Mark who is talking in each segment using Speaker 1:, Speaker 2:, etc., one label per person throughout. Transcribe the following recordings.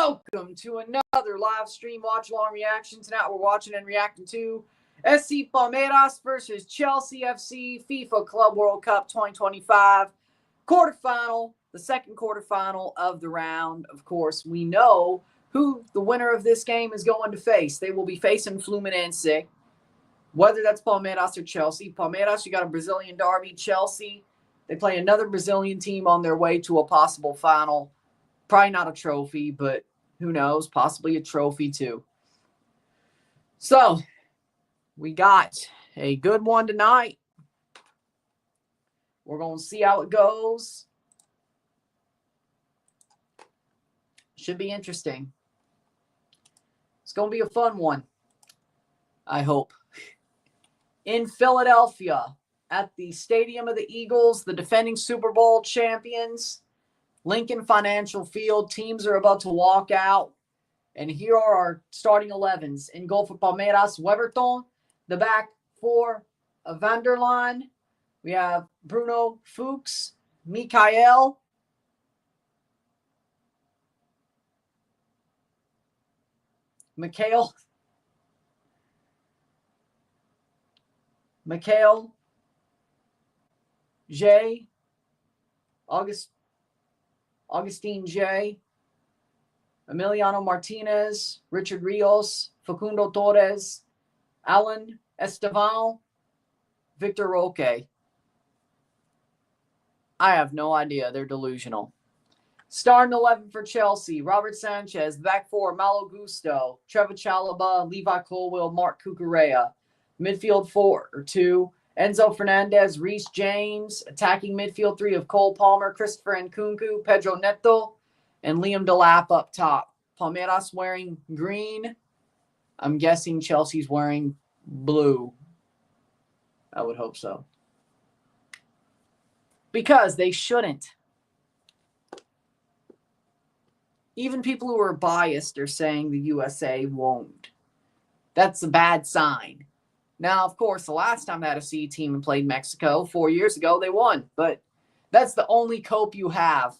Speaker 1: Welcome to another live stream watch-along reaction. Tonight we're watching and reacting to SE Palmeiras versus Chelsea FC FIFA Club World Cup 2025 quarterfinal, the second quarterfinal of the round. Of course, we know who the winner of this game is going to face. They will be facing Fluminense, whether that's Palmeiras or Chelsea. Palmeiras, you got a Brazilian derby. Chelsea, they play another Brazilian team on their way to a possible final. Probably not a trophy, but who knows? Possibly a trophy too. So, we got a good one tonight. We're going to see how it goes. Should be interesting. It's going to be a fun one, I hope. In Philadelphia, at the Stadium of the Eagles, the defending Super Bowl champions, Lincoln Financial Field, teams are about to walk out. And here are our starting 11s. In goal for Palmeiras, Weverton. The back four, Vanderline. We have Bruno Fuchs, Mikael. Mikael J. Augustine J. Emiliano Martinez, Richard Rios, Facundo Torres, Alan Estevan, Victor Roque. I have no idea. They're delusional. Starting 11 for Chelsea, Robert Sanchez. Back four, Malo Gusto, Trevor Chalobah, Levi Colwill, Mark Cucurella. Midfield 4-2, Enzo Fernandez, Reece James. Attacking midfield 3 of Cole Palmer, Christopher Nkunku, Pedro Neto, and Liam Delap up top. Palmeiras wearing green. I'm guessing Chelsea's wearing blue. I would hope so. Because they shouldn't. Even people who are biased are saying the USA won't. That's a bad sign. Now, of course, the last time they had a C team played Mexico 4 years ago, they won. But that's the only cope you have.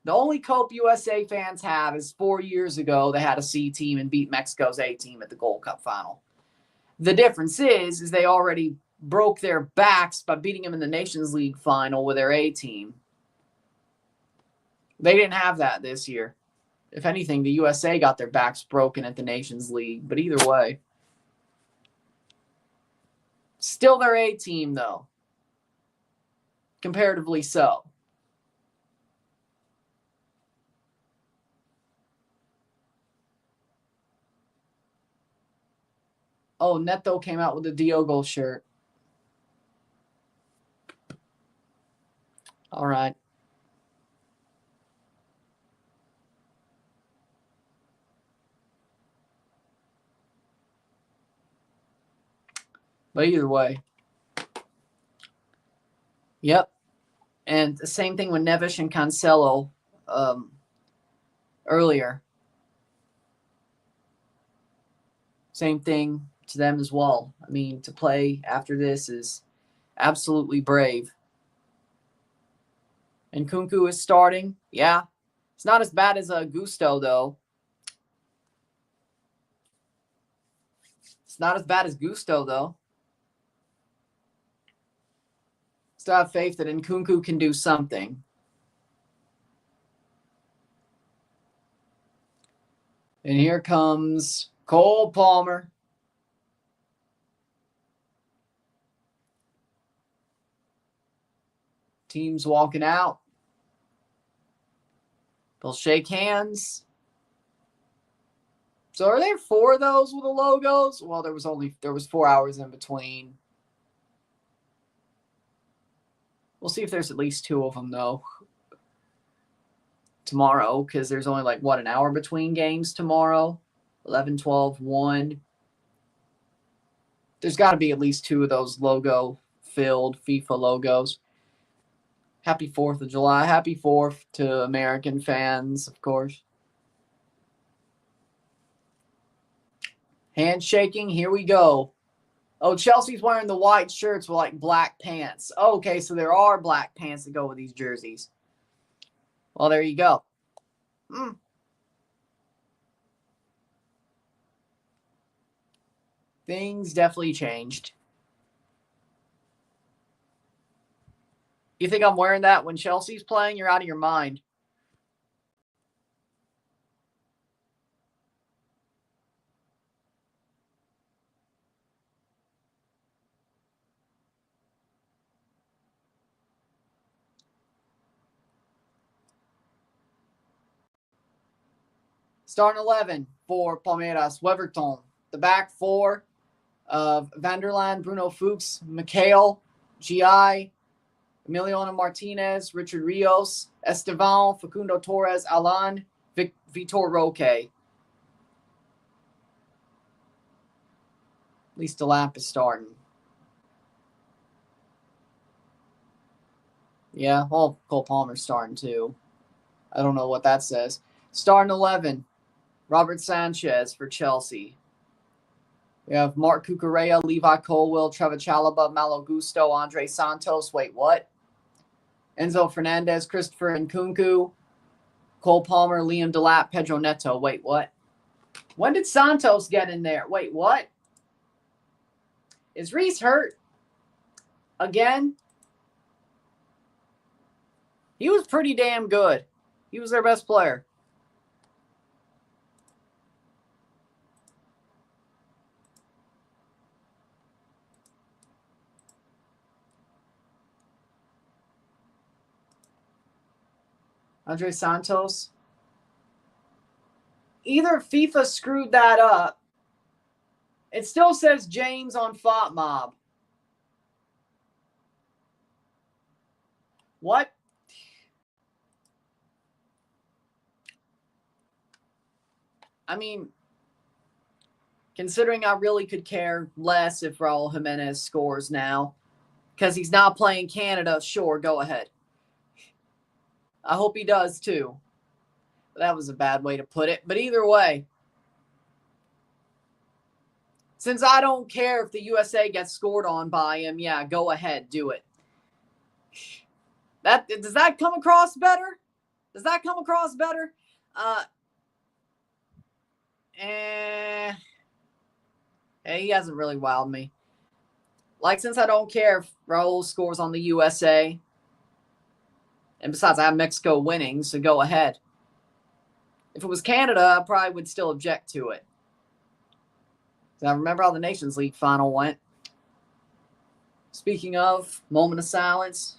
Speaker 1: The only cope USA fans have is 4 years ago they had a C team and beat Mexico's A team at the Gold Cup final. The difference is they already broke their backs by beating them in the Nations League final with their A team. They didn't have that this year. If anything, the USA got their backs broken at the Nations League. But either way, still their A team, though. Comparatively so. Oh, Neto came out with a Diogo shirt. All right. But either way. Yep. And the same thing with Neves and Cancelo earlier. Same thing to them as well. I mean, to play after this is absolutely brave. And Nkunku is starting. Yeah. It's not as bad as Gusto, though. It's not as bad as Gusto, though. Still have faith that Nkunku can do something. And here comes Cole Palmer. Team's walking out. They'll shake hands. So are there 4 of those with the logos? Well, there was 4 hours in between. We'll see if there's at least 2 of them, though, tomorrow, because there's only, like, what, an hour between games tomorrow? 11, 12, 1. There's got to be at least 2 of those logo-filled FIFA logos. Happy 4th of July. Happy 4th to American fans, of course. Handshaking. Here we go. Oh, Chelsea's wearing the white shirts with, like, black pants. Oh, okay, so there are black pants that go with these jerseys. Well, there you go. Things definitely changed. You think I'm wearing that when Chelsea's playing? You're out of your mind. Starting 11 for Palmeiras, Weverton. The back four of Vanderland, Bruno Fuchs, Mikhail, Gi, Emiliano Martinez, Richard Rios, Estevan, Facundo Torres, Alan, Vitor Roque. At least the lap is starting. Yeah, well, Cole Palmer's starting too. I don't know what that says. Starting 11, Robert Sanchez for Chelsea. We have Mark Cucurella, Levi Colwill, Trevor Chalaba, Malo Gusto, Andre Santos. Wait, what? Enzo Fernandez, Christopher Nkunku, Cole Palmer, Liam Delap, Pedro Neto. Wait, what? When did Santos get in there? Wait, what? Is Reese hurt? Again? He was pretty damn good. He was their best player. Andre Santos. Either FIFA screwed that up. It still says James on FotMob. What? I mean, considering I really could care less if Raul Jimenez scores now, because he's not playing Canada, sure, go ahead. I hope he does too. That was a bad way to put it. But either way, since I don't care if the USA gets scored on by him, yeah, go ahead, do it. Does that come across better? Does that come across better? He hasn't really wowed me. Like, since I don't care if Raul scores on the USA, and besides, I have Mexico winning, so go ahead. If it was Canada, I probably would still object to it. So I remember how the Nations League final went. Speaking of, moment of silence.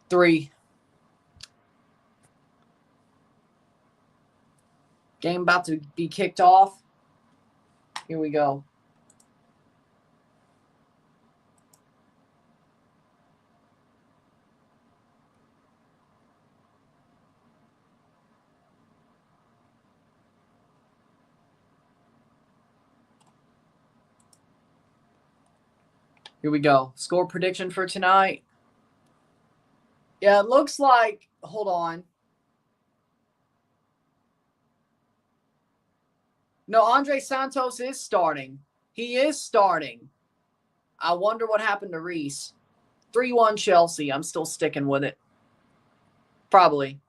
Speaker 1: Three. Game about to be kicked off. Here we go. Here we go. Score prediction for tonight. Yeah, it looks like, hold on. No, Andre Santos is starting. He is starting. I wonder what happened to Reese. 3-1 Chelsea. I'm still sticking with it. Probably.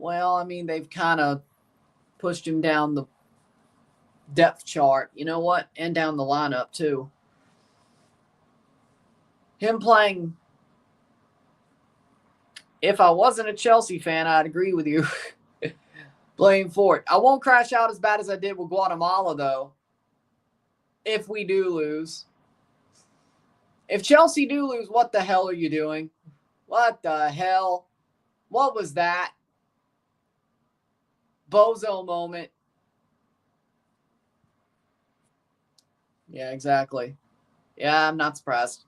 Speaker 1: Well, I mean, they've kind of pushed him down the depth chart. You know what? And down the lineup, too. Him playing, if I wasn't a Chelsea fan, I'd agree with you. Playing for it. I won't crash out as bad as I did with Guatemala, though, if we do lose. If Chelsea do lose, what the hell are you doing? What the hell? What was that? Bozo moment. Yeah, exactly. Yeah, I'm not surprised.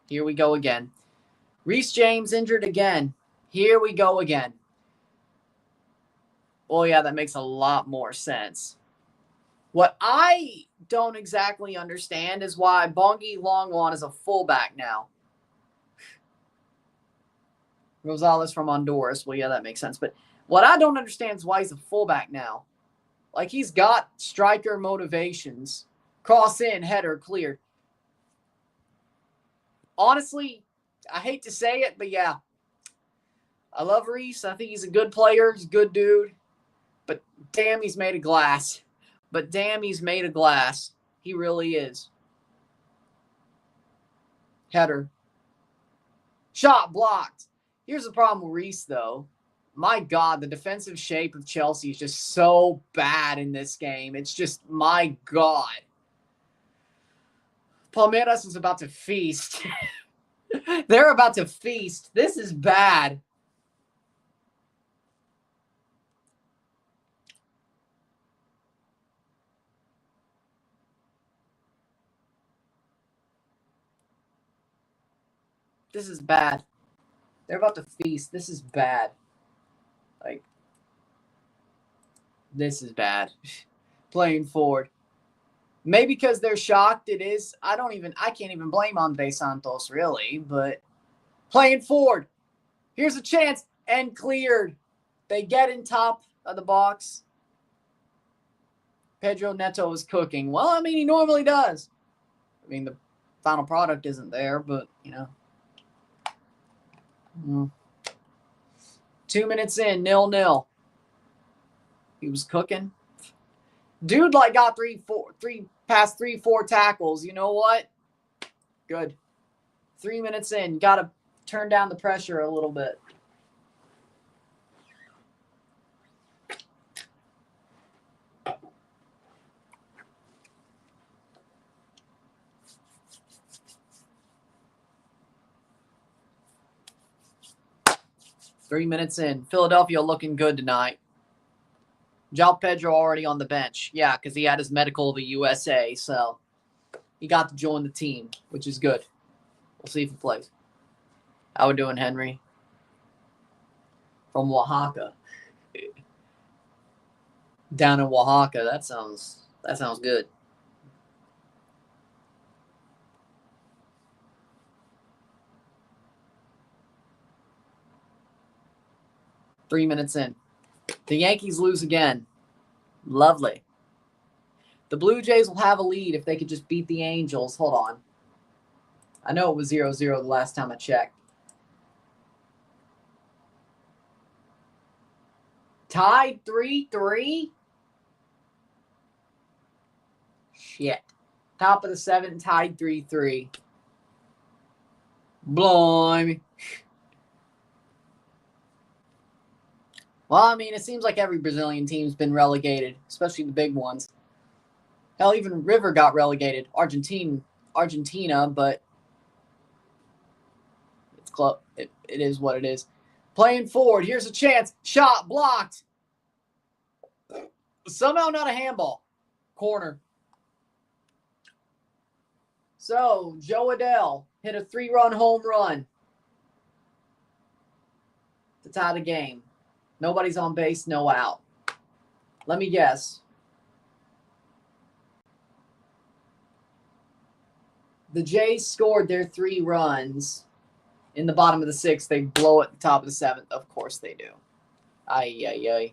Speaker 1: Here we go again. Reece James injured again. Here we go again. Well, yeah, that makes a lot more sense. What I don't exactly understand is why Bongi Longwan is a fullback now. Rosales from Honduras. Well, yeah, that makes sense. But what I don't understand is why he's a fullback now. Like, he's got striker motivations. Cross in, header, cleared. Honestly, I hate to say it, but yeah. I love Reece. I think he's a good player. He's a good dude. But damn, he's made of glass. He really is. Header. Shot blocked. Here's the problem with Reece, though. My God, the defensive shape of Chelsea is just so bad in this game. It's just, my God. Palmeiras is about to feast. They're about to feast. This is bad. This is bad. They're about to feast. This is bad. Like, this is bad. Playing forward. Maybe because they're shocked it is. I can't even blame Andre Santos, really. But playing forward. Here's a chance. And cleared. They get in top of the box. Pedro Neto is cooking. Well, I mean, he normally does. I mean, the final product isn't there, but, you know. 2 minutes in, 0-0. He was cooking. Dude, like, got past 3-4 tackles. You know what? Good. 3 minutes in. Got to turn down the pressure a little bit. Three minutes in. Philadelphia looking good tonight. João Pedro already on the bench. Yeah, because he had his medical to USA, so he got to join the team, which is good. We'll see if he plays. How we doing, Henry? From Oaxaca. Down in Oaxaca. That sounds good. Three minutes in. The Yankees lose again. Lovely. The Blue Jays will have a lead if they could just beat the Angels. Hold on. I know it was 0-0 the last time I checked. Tied 3-3? Shit. Top of the seventh, tied 3-3. Blimey. Well, I mean, it seems like every Brazilian team's been relegated, especially the big ones. Hell, even River got relegated. Argentina, but it's close. It is what it is. Playing forward. Here's a chance. Shot blocked. Somehow not a handball. Corner. So, Joe Adele hit a 3-run home run to tie the game. Nobody's on base, no out. Let me guess. The Jays scored their 3 runs. In the bottom of the 6th, they blow at the top of the 7th. Of course they do. Ay.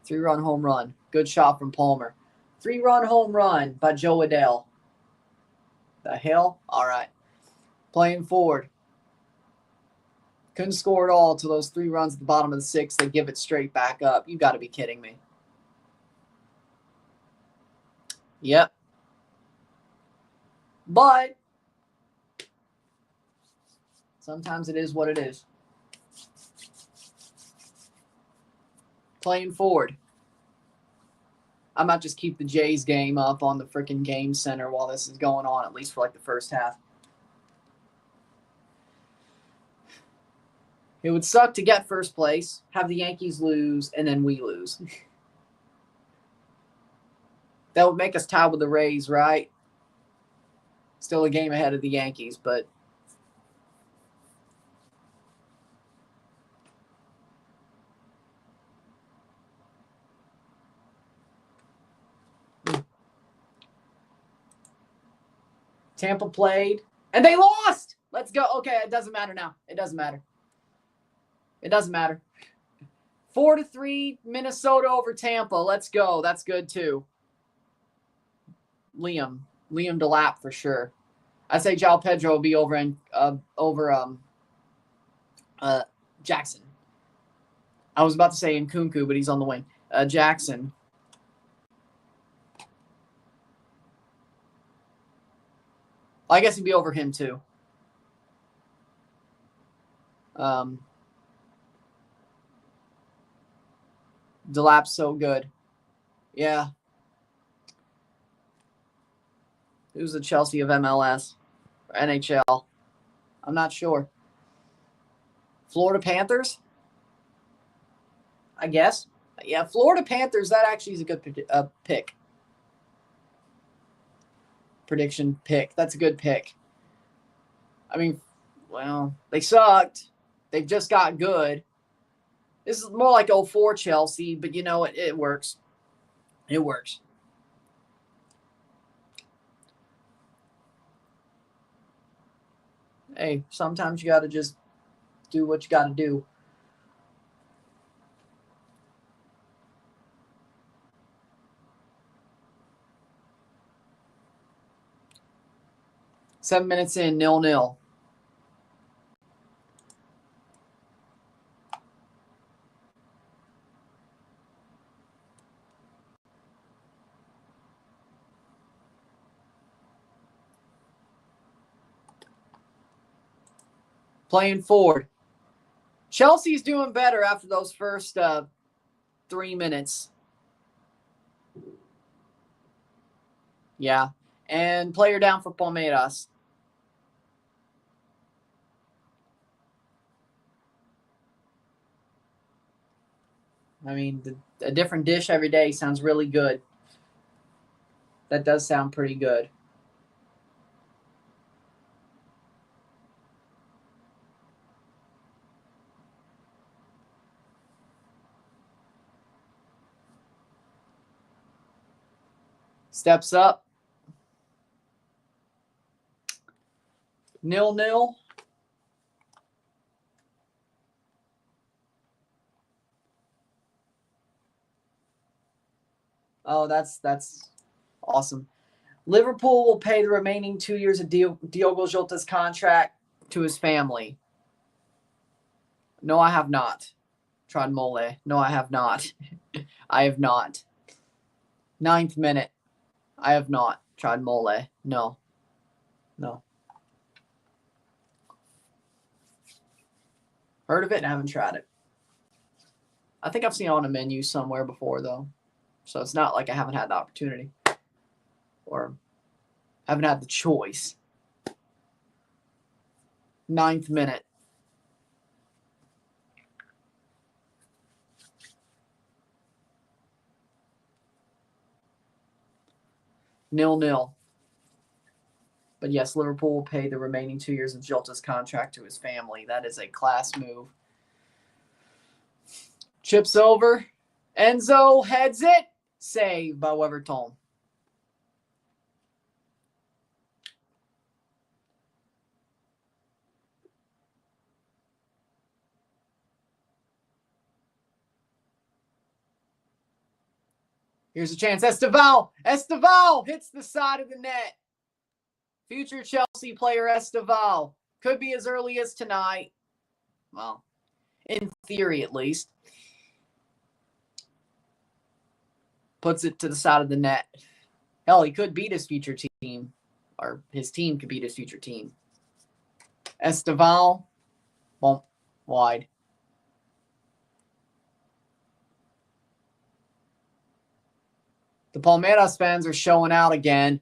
Speaker 1: 3-run home run. Good shot from Palmer. 3-run home run by Joe Adele. The hell? All right. Playing forward. Couldn't score at all till those 3 runs at the bottom of the 6th. They give it straight back up. You got to be kidding me. Yep. But sometimes it is what it is. Playing forward. I might just keep the Jays game up on the freaking game center while this is going on, at least for like the first half. It would suck to get first place, have the Yankees lose, and then we lose. That would make us tie with the Rays, right? Still a game ahead of the Yankees, but Tampa played, and they lost! Let's go. Okay, it doesn't matter now. It doesn't matter. It doesn't matter. 4-3, Minnesota over Tampa. Let's go. That's good, too. Liam DeLapp for sure. I'd say João Pedro will be over Jackson. I was about to say Nkunku, but he's on the wing. Jackson. I guess he'd be over him too. DeLapp's so good. Yeah. Who's the Chelsea of MLS or NHL? I'm not sure. Florida Panthers? I guess. Yeah, Florida Panthers, that actually is a good pick. Prediction pick. That's a good pick. I mean, well, they sucked. They've just got good. This is more like 04 Chelsea, but you know, it works. It works. Hey, sometimes you got to just do what you got to do. Seven minutes in, 0-0. Playing forward. Chelsea's doing better after those first 3 minutes. Yeah. And player down for Palmeiras. I mean, a different dish every day sounds really good. That does sound pretty good. Steps up. 0-0. Oh, that's awesome. Liverpool will pay the remaining 2 years of Diogo Jota's contract to his family. No, I have not. Trad Mole. No, I have not. I have not. 9th minute. I have not. Trad Mole. No. No. Heard of it and haven't tried it. I think I've seen it on a menu somewhere before, though. So it's not like I haven't had the opportunity or haven't had the choice. 9th minute. Nil. But yes, Liverpool will pay the remaining 2 years of Jota's contract to his family. That is a class move. Chips over. Enzo heads it. Save by Weverton. Here's a chance. Esteval hits the side of the net. Future Chelsea player Esteval. Could be as early as tonight. Well, in theory at least. Puts it to the side of the net. Hell, he could beat his future team. Or his team could beat his future team. Esteval. Bump. Wide. The Palmeiras fans are showing out again.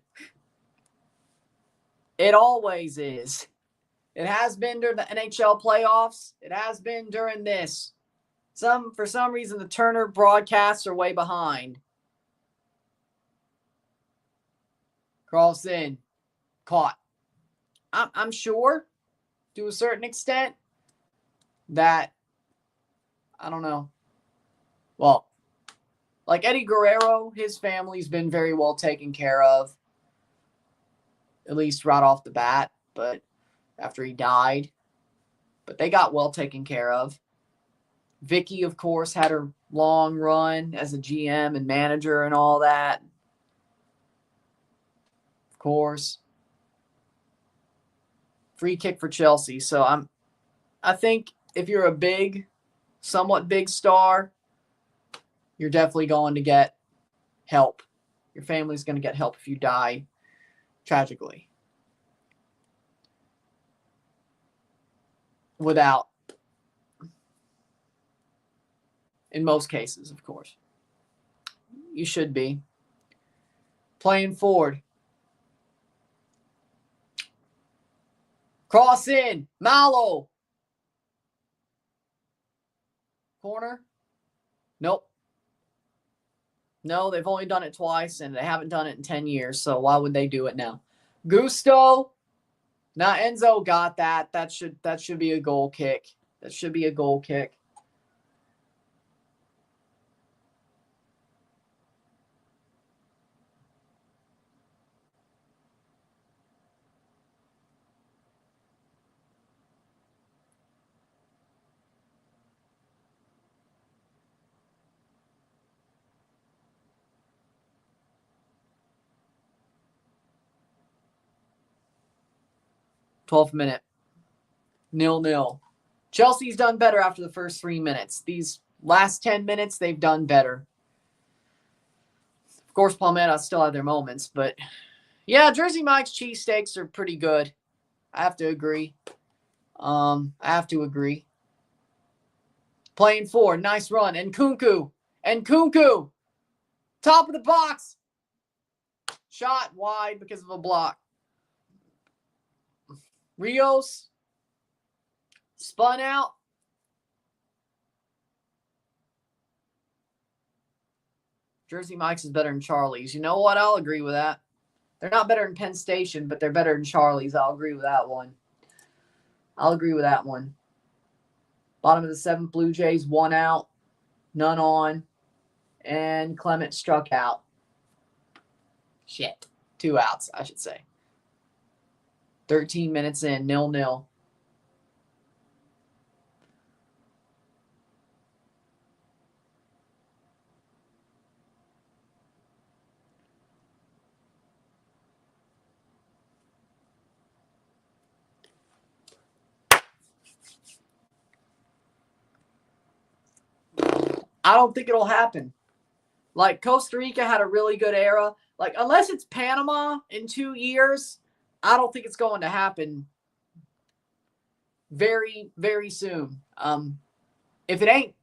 Speaker 1: It always is. It has been during the NHL playoffs. It has been during this. For some reason, the Turner broadcasts are way behind. Cross in. Caught. I'm sure, to a certain extent, that, I don't know. Well, like Eddie Guerrero, his family's been very well taken care of. At least right off the bat. But after he died. But they got well taken care of. Vicky, of course, had her long run as a GM and manager and all that. Of course. Free kick for Chelsea. So I think if you're a somewhat big star, you're definitely going to get help. Your family's going to get help if you die tragically. Without, in most cases, of course. You should be. Playing forward. Cross in. Malo. Corner. Nope. No, they've only done it twice, and they haven't done it in 10 years, so why would they do it now? Gusto. Now, Enzo got that. That should be a goal kick. That should be a goal kick. Twelfth minute. 0-0. Chelsea's done better after the first 3 minutes. These last 10 minutes, they've done better. Of course, Palmeiras still have their moments, but yeah, Jersey Mike's cheesesteaks are pretty good. I have to agree. Playing forward. Nice run. And Kunku. Top of the box. Shot wide because of a block. Rios. Spun out. Jersey Mike's is better than Charlie's. You know what? I'll agree with that. They're not better than Penn Station, but they're better than Charlie's. I'll agree with that one. Bottom of the seventh, Blue Jays, 1 out, none on, and Clement struck out. Shit. 2 outs, I should say. 13 minutes in, 0-0. I don't think it'll happen. Like, Costa Rica had a really good era. Like, unless it's Panama in 2 years, I don't think it's going to happen very, very soon. If it ain't,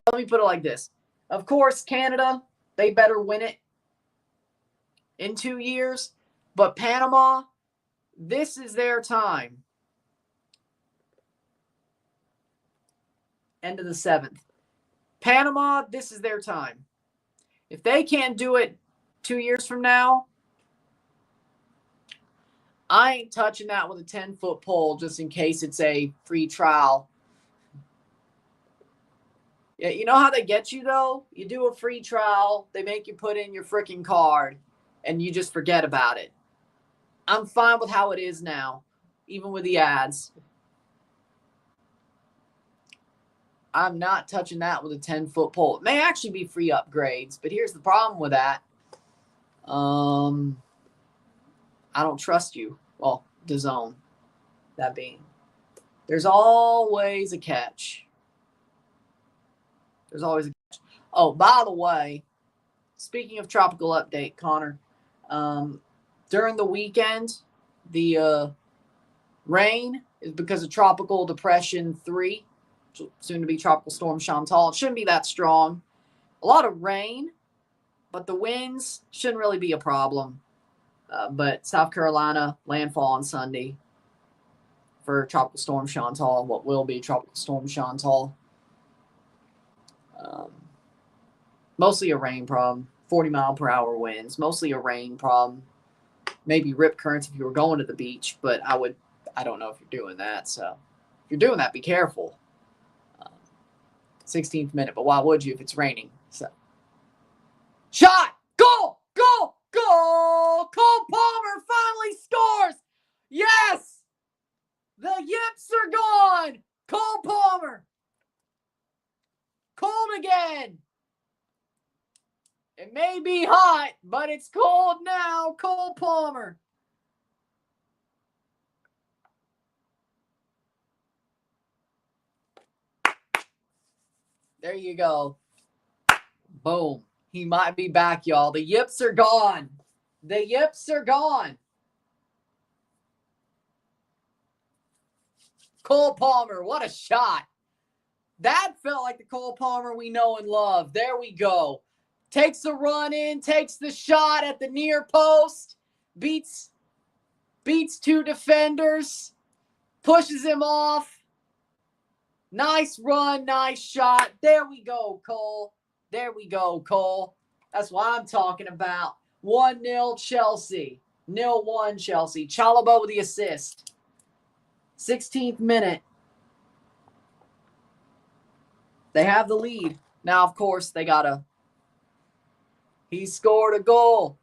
Speaker 1: let me put it like this. Of course, Canada, they better win it in 2 years. But Panama, this is their time. End of the 7th. Panama, this is their time. If they can't do it 2 years from now, I ain't touching that with a 10-foot pole just in case it's a free trial. Yeah, you know how they get you, though? You do a free trial, they make you put in your freaking card, and you just forget about it. I'm fine with how it is now, even with the ads. I'm not touching that with a 10-foot pole. It may actually be free upgrades, but here's the problem with that. I don't trust you. Well, DAZN, that being. There's always a catch. There's always a catch. Oh, by the way, speaking of tropical update, Connor, during the weekend, the rain is because of Tropical Depression 3, soon to be Tropical Storm Chantal. It shouldn't be that strong. A lot of rain, but the winds shouldn't really be a problem. But South Carolina, landfall on Sunday for Tropical Storm Chantal, what will be Tropical Storm Chantal. Mostly a rain problem, 40-mile-per-hour winds, mostly a rain problem. Maybe rip currents if you were going to the beach, but I don't know if you're doing that. So if you're doing that, be careful. 16th minute, but why would you if it's raining? So shot, goal, goal, goal! Cole Palmer finally scores. Yes, the yips are gone. Cole Palmer, cold again. It may be hot, but it's cold now. Cole Palmer. There you go. Boom. He might be back, y'all. The yips are gone. The yips are gone. Cole Palmer, what a shot. That felt like the Cole Palmer we know and love. There we go. Takes the run in, takes the shot at the near post, beats two defenders, pushes him off. Nice run, nice shot. There we go, Cole. There we go, Cole. That's what I'm talking about. 1-0 Chelsea. 0-1 Chelsea. Chalobah with the assist. 16th minute. They have the lead. Now, of course, they got to... He scored a goal.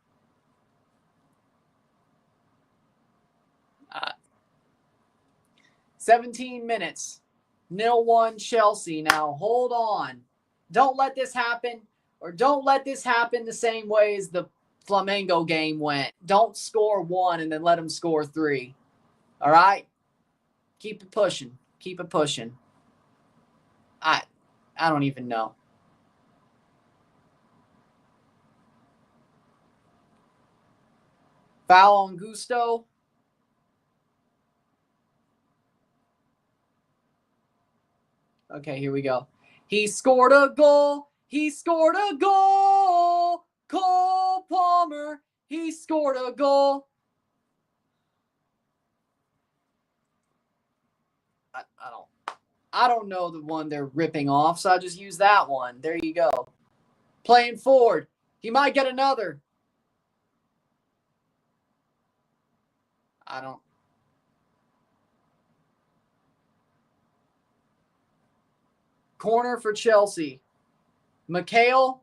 Speaker 1: 17 minutes. 0-1 Chelsea. Now, hold on. Don't let this happen, or don't let this happen the same way as the Flamengo game went. Don't score 1 and then let them score 3. All right? Keep it pushing. Keep it pushing. I don't even know. Foul on Gusto. Okay, here we go. He scored a goal. He scored a goal. Cole Palmer. He scored a goal. I don't know the one they're ripping off, so I'll just use that one. There you go. Playing forward. He might get another. Corner for Chelsea. McHale.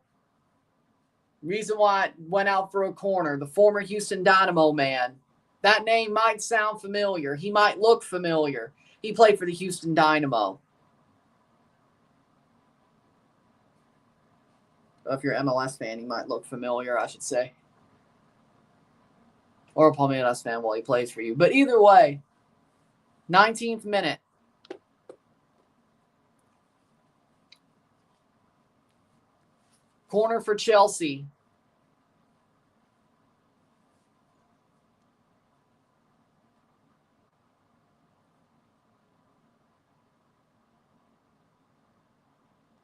Speaker 1: Reason why it went out for a corner. The former Houston Dynamo man. That name might sound familiar. He might look familiar. He played for the Houston Dynamo. If you're an MLS fan, he might look familiar, I should say. Or a Palmeiras fan while he plays for you. But either way, 19th minute. Corner for Chelsea.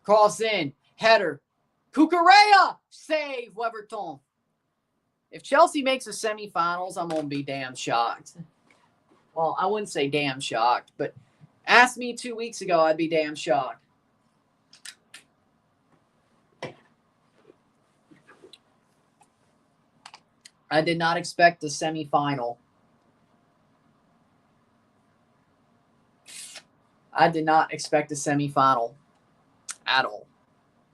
Speaker 1: Cross in. Header. Cucurella. Save. Weverton. If Chelsea makes the semifinals, I'm going to be damn shocked. Well, I wouldn't say damn shocked, but ask me 2 weeks ago, I'd be damn shocked. I did not expect the semifinal. I did not expect a semifinal at all.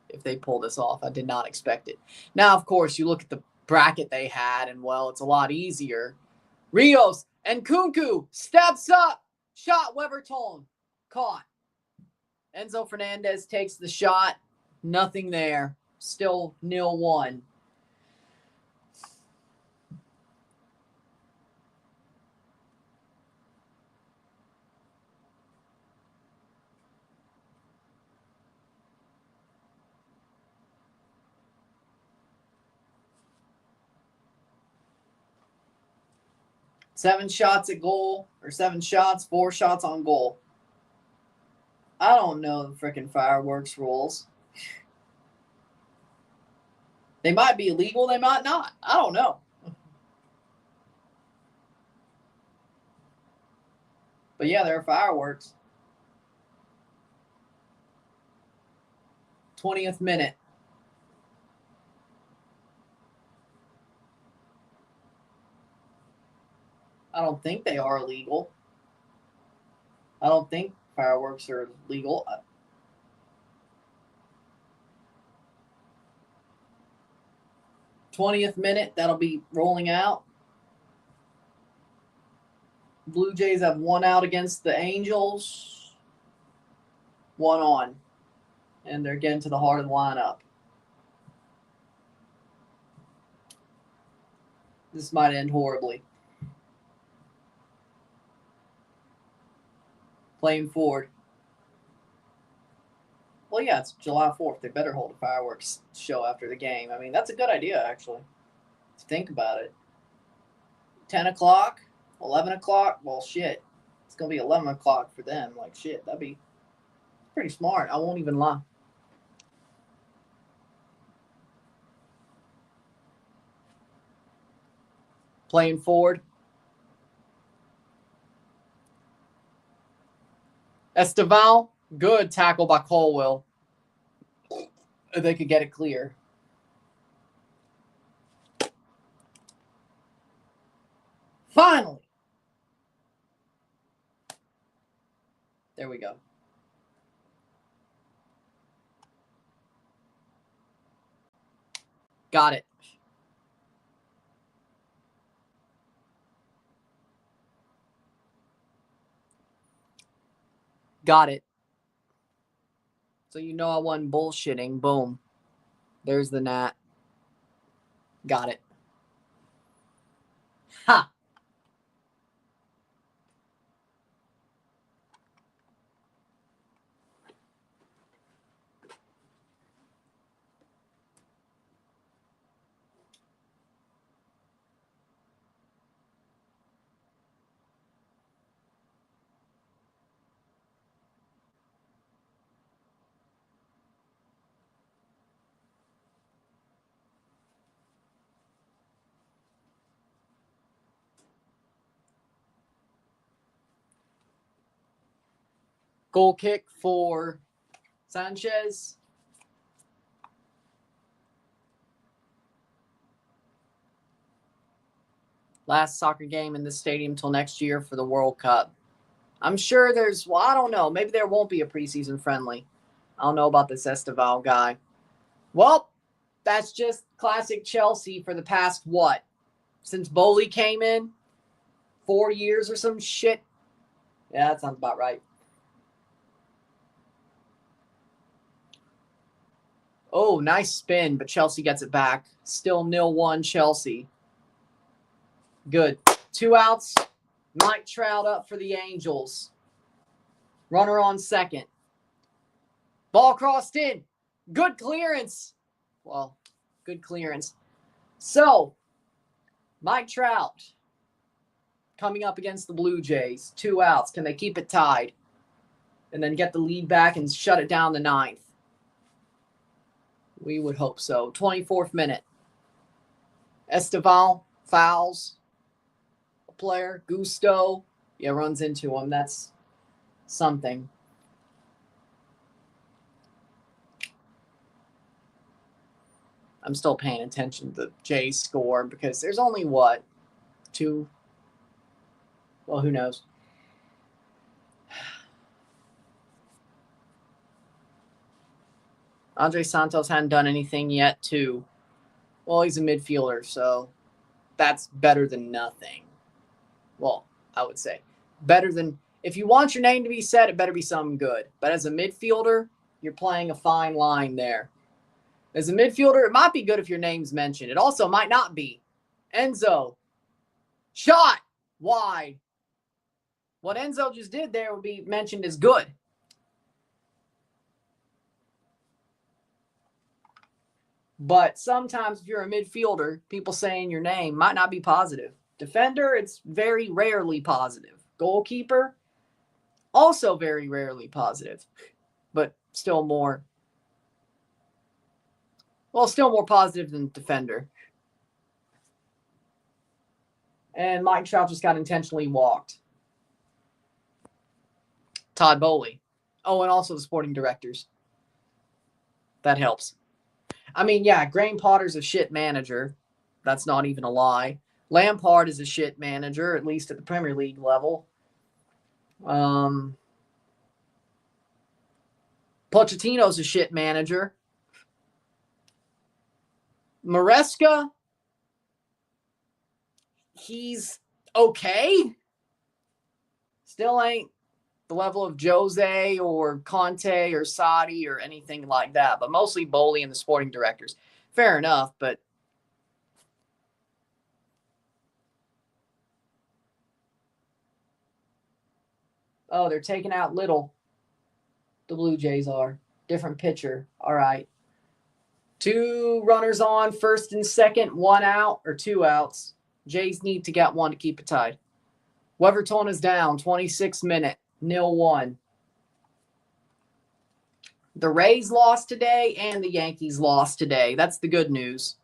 Speaker 1: If they pull this off, I did not expect it. Now, of course, you look at the bracket they had, and, well, it's a lot easier. Rios and Kunku steps up. Shot, Weverton. Caught. Enzo Fernandez takes the shot. Nothing there. Still 0-1. 7 shots at goal, or 7 shots, 4 shots on goal. I don't know the freaking fireworks rules. They might be illegal, they might not. I don't know. But yeah, there are fireworks. 20th minute. I don't think they are illegal. I don't think fireworks are legal. 20th minute, that'll be rolling out. Blue Jays have 1 out against the Angels. 1 on. And they're getting to the heart of the lineup. This might end horribly. Playing forward. Well, yeah, it's July 4th. They better hold a fireworks show after the game. I mean, that's a good idea, actually. To think about it. 10 o'clock, 11 o'clock. Well, shit. It's going to be 11 o'clock for them. Like, shit, that'd be pretty smart. I won't even lie. Playing forward. Esteval, good tackle by Colwell. They could get it clear. Finally. There we go. Got it. Got it. So you know I wasn't bullshitting. Boom. There's the gnat. Got it. Ha! Goal kick for Sanchez. Last soccer game in this stadium till next year for the World Cup. I'm sure there's, well, I don't know. Maybe there won't be a preseason friendly. I don't know about this Esteval guy. Well, that's just classic Chelsea for the past, what? Since Bale came in? 4 years or some shit? Yeah, that sounds about right. Oh, nice spin, but Chelsea gets it back. Still 0-1 Chelsea. Good. 2 outs. Mike Trout up for the Angels. Runner on second. Ball crossed in. Good clearance. Well, good clearance. So, Mike Trout coming up against the Blue Jays. 2 outs. Can they keep it tied? And then get the lead back and shut it down the 9th? We would hope so. 24th minute. Esteval fouls a player. Gusto, yeah, runs into him. That's something. I'm still paying attention to the Jays score because there's only, what, 2? Well, who knows? Andre Santos hadn't done anything yet, too. Well, he's a midfielder, so that's better than nothing. Well, I would say. Better than, if you want your name to be said, it better be something good. But as a midfielder, you're playing a fine line there. As a midfielder, it might be good if your name's mentioned. It also might not be. Enzo. Shot. Wide. What Enzo just did there would be mentioned as good. But sometimes if you're a midfielder, people saying your name might not be positive. Defender, it's very rarely positive. Goalkeeper, also very rarely positive, but still more positive than defender. And Mike Trout just got intentionally walked. Todd Bowley. Oh, and also the sporting directors. That helps. I mean, yeah, Graham Potter's a shit manager. That's not even a lie. Lampard is a shit manager, at least at the Premier League level. Pochettino's a shit manager. Maresca, he's okay. Still ain't the level of Jose or Conte or Sadi or anything like that, but mostly Bowley and the sporting directors. Fair enough, but oh, they're taking out Little. The Blue Jays are. Different pitcher. All right. 2 runners on, first and second, 1 out or 2 outs. Jays need to get 1 to keep it tied. Weverton is down, 26th minute, 0-1. The Rays lost today and the Yankees lost today. That's the good news.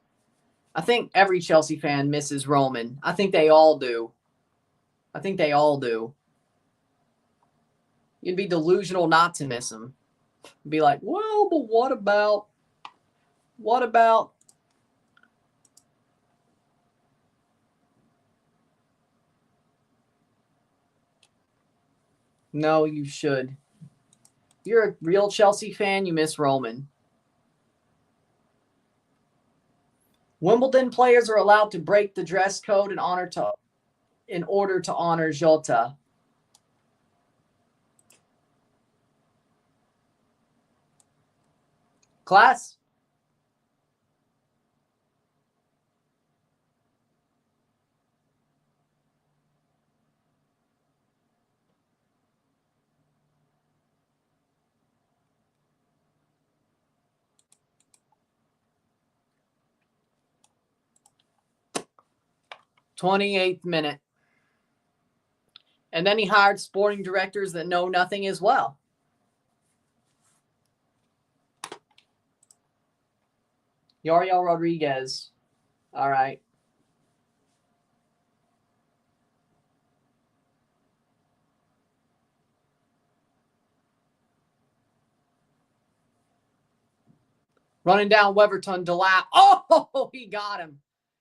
Speaker 1: I think every Chelsea fan misses Roman. I think they all do. You'd be delusional not to miss him. Be like, well, but what about? No, you should. If you're a real Chelsea fan, you miss Roman. Wimbledon players are allowed to break the dress code in order to honor Jota. Class. "28th minute. And then he hired sporting directors that know nothing as well. Yariel Rodriguez. All right. Running down Weverton, Delap. Oh, he got him.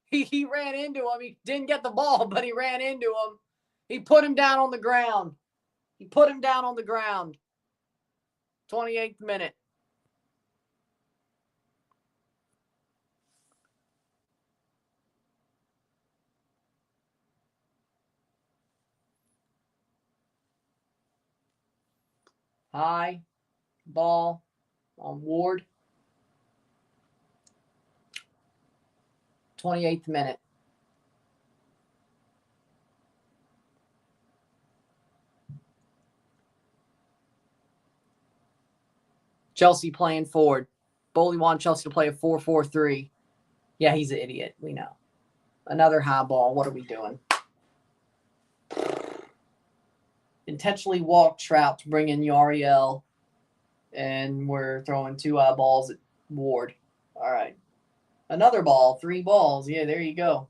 Speaker 1: He ran into him. He didn't get the ball, but he ran into him. He put him down on the ground. 28th minute. High ball on Ward. 28th minute. Chelsea playing forward. Bowley wanted Chelsea to play a 4-4-3. Yeah, he's an idiot. We know. Another high ball. What are we doing? Intentionally walked Trout to bring in Yariel. And we're throwing 2 balls at Ward. All right. Another ball. 3 balls. Yeah, there you go.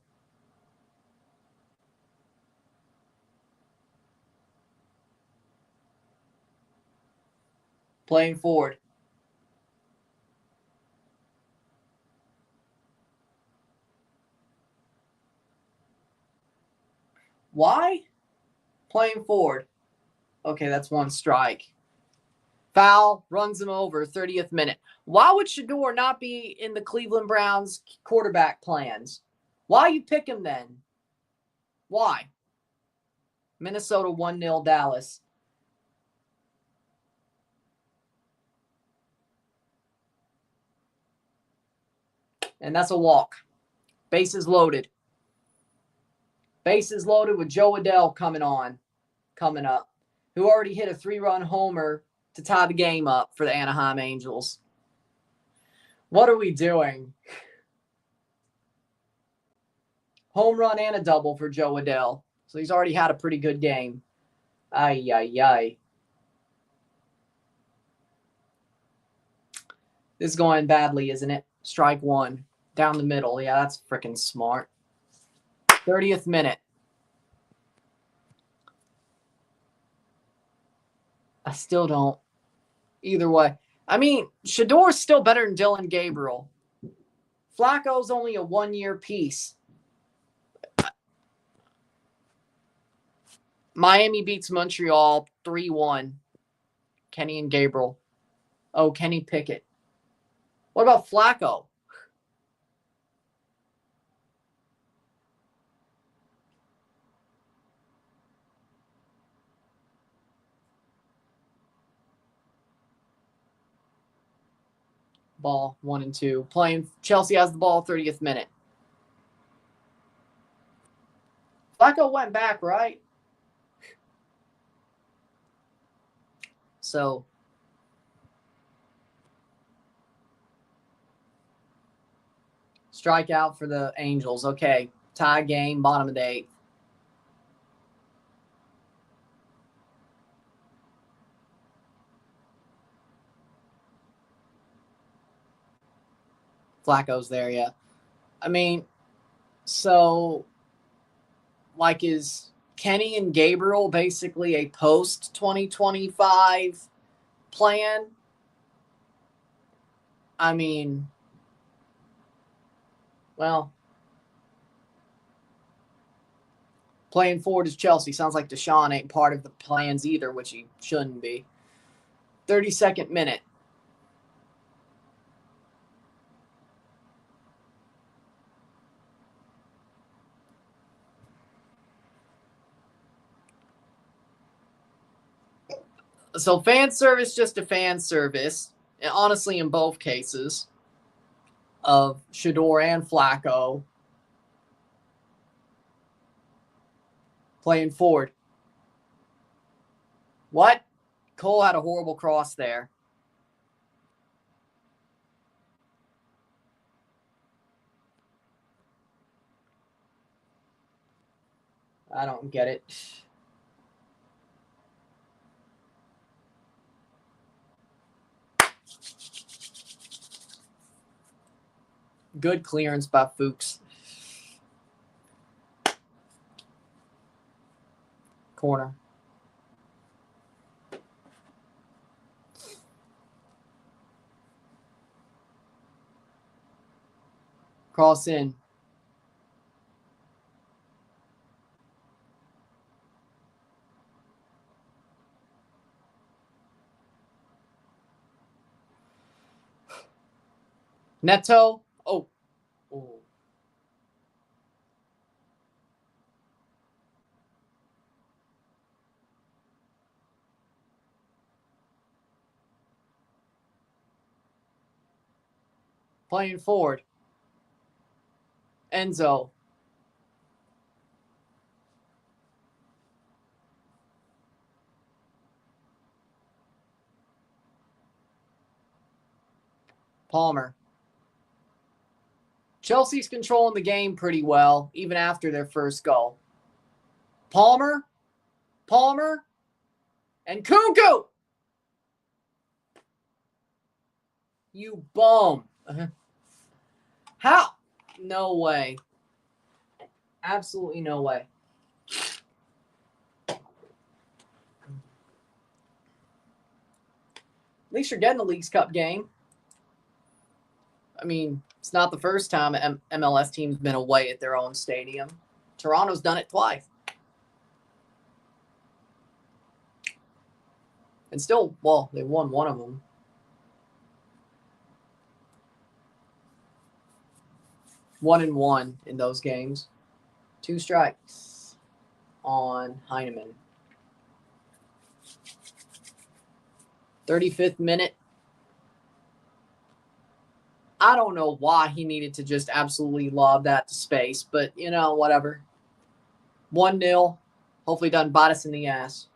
Speaker 1: Playing forward. Why? Playing forward. Okay, that's 1 strike. Foul, runs him over, 30th minute. Why would Shador not be in the Cleveland Browns quarterback plans? Why you pick him then? Why? Minnesota 1-0 Dallas. And that's a walk. Bases loaded. Bases loaded with Joe Adell coming up, who already hit a 3-run homer to tie the game up for the Anaheim Angels. What are we doing? home run and a double for Joe Adell. So he's already had a pretty good game. Ay, ay, ay. This is going badly, isn't it? Strike one. Down the middle. Yeah, that's freaking smart. 30th minute. I still don't. Either way. I mean, Shador's still better than Dylan Gabriel. Flacco's only a one-year piece. Miami beats Montreal 3-1. Kenny and Gabriel. Oh, Kenny Pickett. What about Flacco? Ball 1 and 2. Playing Chelsea has the ball 30th minute. Flacco went back, right? So strikeout for the Angels. Okay. Tie game, bottom of the 8th. Flacco's there, yeah. I mean, so like is Kenny and Gabriel basically a post 2025 plan? I mean, well, playing forward is Chelsea. Sounds like Deshaun ain't part of the plans either, which he shouldn't be. 32nd minute. So fan service, just a fan service. And honestly, in both cases of Shador and Flacco playing forward. What? Cole had a horrible cross there. I don't get it. Good clearance by Fuchs. Corner. Cross in. Neto. Oh. Oh. Playing forward. Enzo. Palmer. Chelsea's controlling the game pretty well, even after their first goal. Palmer, and Cuckoo! You bum. How? No way. Absolutely no way. At least you're getting the Leagues Cup game. I mean, it's not the first time an MLS team's been away at their own stadium. Toronto's done it twice. And still, well, they won one of them. One and one in those games. 2 strikes on Heineman. 35th minute. I don't know why he needed to just absolutely lob that to space, but, you know, whatever. 1-0. Hopefully doesn't bite us in the ass.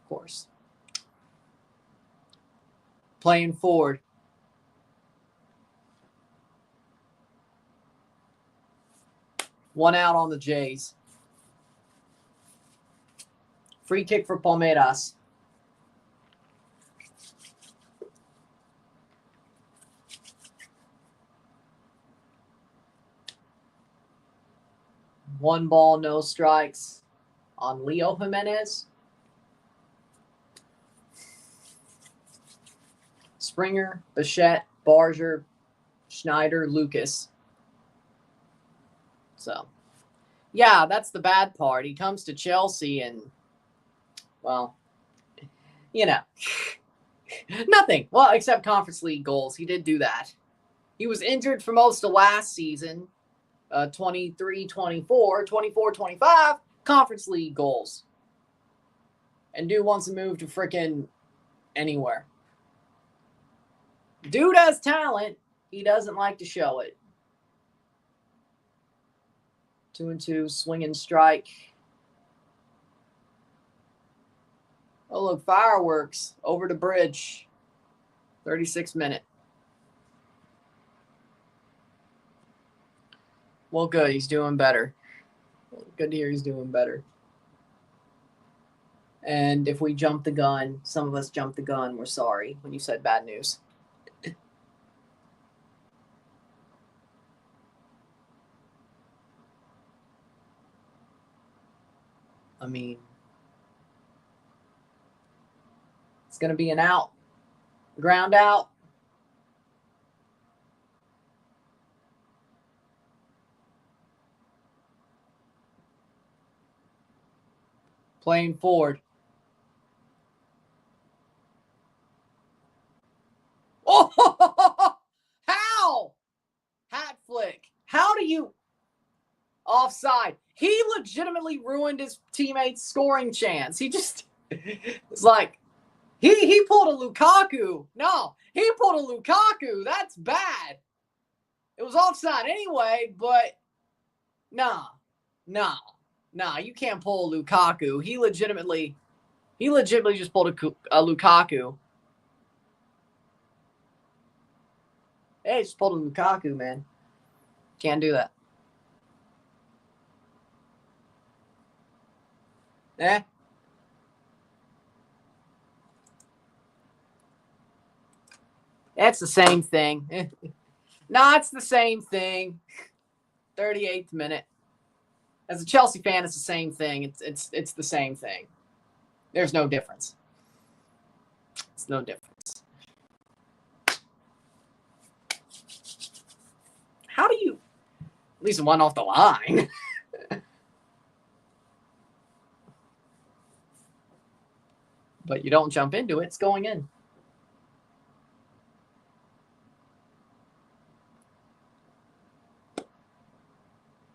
Speaker 1: Of course. Playing forward. One out on the Jays. Free kick for Palmeiras. One ball, no strikes on Leo Jimenez. Springer, Bichette, Barger, Schneider, Lucas. So, yeah, that's the bad part. He comes to Chelsea and, well, you know, nothing. Well, except Conference League goals. He did do that. He was injured for most of last season, 23-24, 24-25, Conference League goals. And dude wants to move to frickin' anywhere. Dude has talent. He doesn't like to show it. 2-2, swing and strike. Oh, look, fireworks over the bridge. 36 minute. Well, good. He's doing better. Good to hear he's doing better. And if we jump the gun, some of us jumped the gun. We're sorry when you said bad news. I mean, it's going to be an out. Ground out. Playing forward. Oh, how? Hat flick. How do you? Offside. He legitimately ruined his teammate's scoring chance. He just, it's like, he pulled a Lukaku. No, he pulled a Lukaku. That's bad. It was offside anyway, but nah, you can't pull a Lukaku. He legitimately just pulled a Lukaku. Hey, just pulled a Lukaku, man. Can't do that. That's the same thing. No, it's the same thing. 38th minute. As a Chelsea fan, it's the same thing. It's the same thing. There's no difference. It's no difference. How do you at least one off the line? But you don't jump into it, it's going in.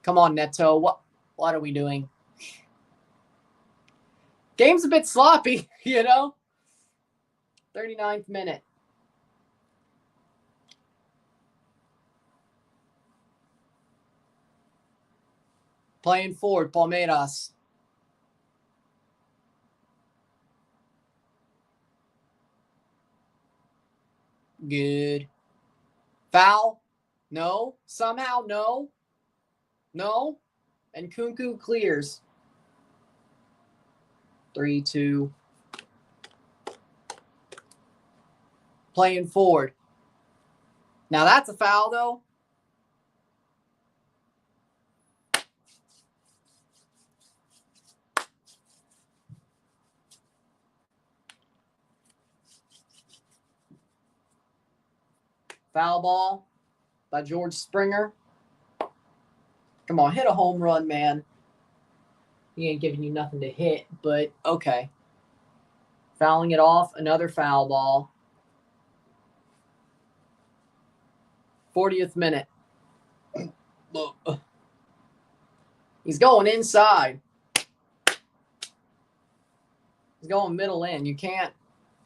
Speaker 1: Come on, Neto. What are we doing? Game's a bit sloppy, you know? 39th minute. Playing forward, Palmeiras. Good. Foul? No. Somehow, no. No. And Kunku clears. 3-2. Playing forward. Now that's a foul, though. Foul ball by George Springer. Come on, hit a home run, man. He ain't giving you nothing to hit, but okay. Fouling it off, another foul ball. 40th minute. He's going inside. He's going middle in. You can't.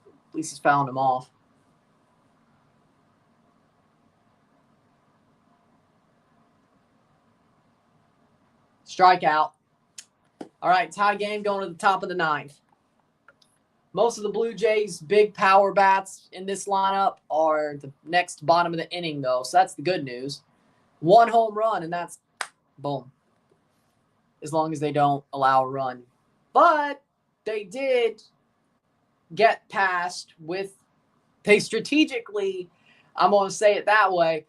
Speaker 1: At least he's fouling him off. Strikeout. All right, tie game going to the top of the ninth. Most of the Blue Jays' big power bats in this lineup are the next bottom of the inning, though. So that's the good news. 1 home run, and that's boom. As long as they don't allow a run. But they did get past with, they strategically, I'm going to say it that way,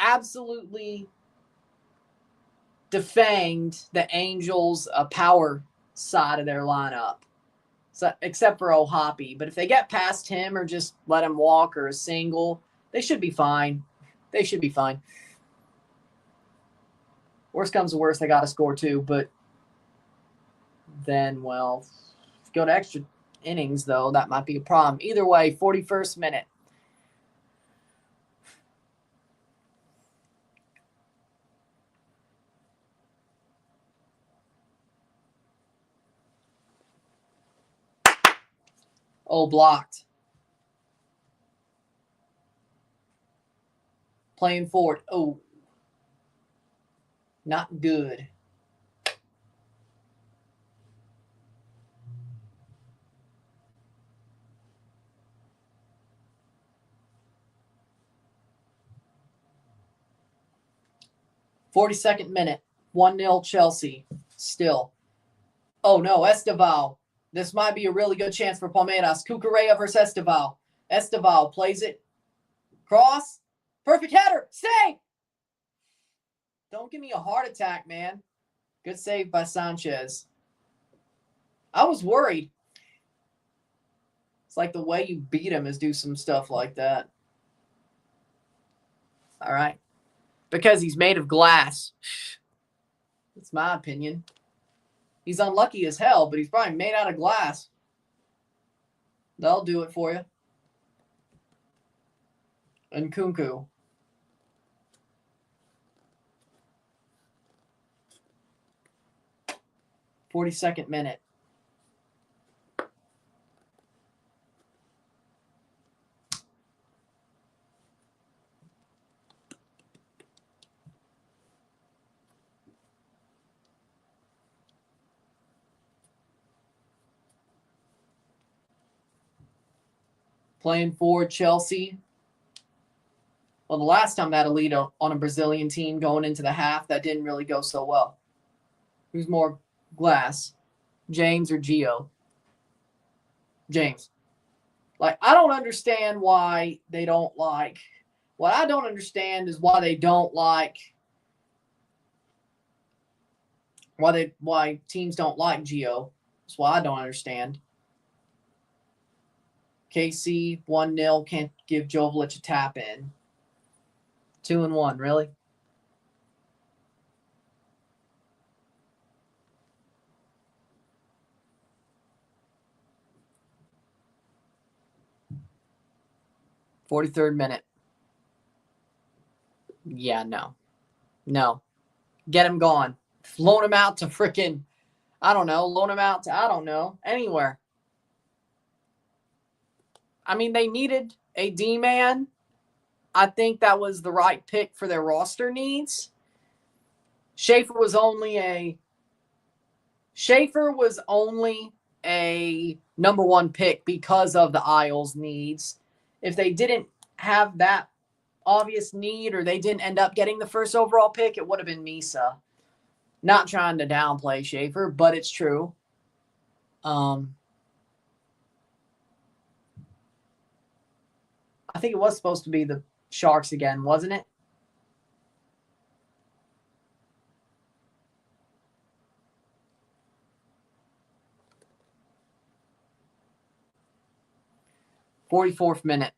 Speaker 1: absolutely defanged the Angels' power side of their lineup. So, except for O'Hoppe. But if they get past him or just let him walk or a single, they should be fine. They should be fine. Worst comes to worst, they got to score 2. But then, well, if you go to extra innings, though, that might be a problem. Either way, 41st minute. Oh, blocked. Playing forward. Oh. Not good. .42nd minute. 1-0 Chelsea. Still. Oh, no. Esteval. This might be a really good chance for Palmeiras. Cucurella versus Esteval. Esteval plays it. Cross. Perfect header. Save. Don't give me a heart attack, man. Good save by Sanchez. I was worried. It's like the way you beat him is do some stuff like that. All right. Because he's made of glass. That's my opinion. He's unlucky as hell, but he's probably made out of glass. They'll do it for you. And Kunku. .42nd minute. Playing for Chelsea. Well, the last time that elite on a Brazilian team going into the half, that didn't really go so well. Who's more glass, James or Gio? James. Like, I don't understand why they don't like. What I don't understand is why they don't like. Why teams don't like Gio. That's why I don't understand. KC 1-0, can't give Joveljic a tap in. 2-1, really? .43rd minute. Yeah, no. No. Get him gone. Loan him out to frickin', I don't know. Loan him out to, I don't know, anywhere. I mean, they needed a D-man. I think that was the right pick for their roster needs. Schaefer was only a number 1 pick because of the Isles needs. If they didn't have that obvious need or they didn't end up getting the first overall pick, it would have been Misa. Not trying to downplay Schaefer, but it's true. I think it was supposed to be the Sharks again, wasn't it? .44th minute.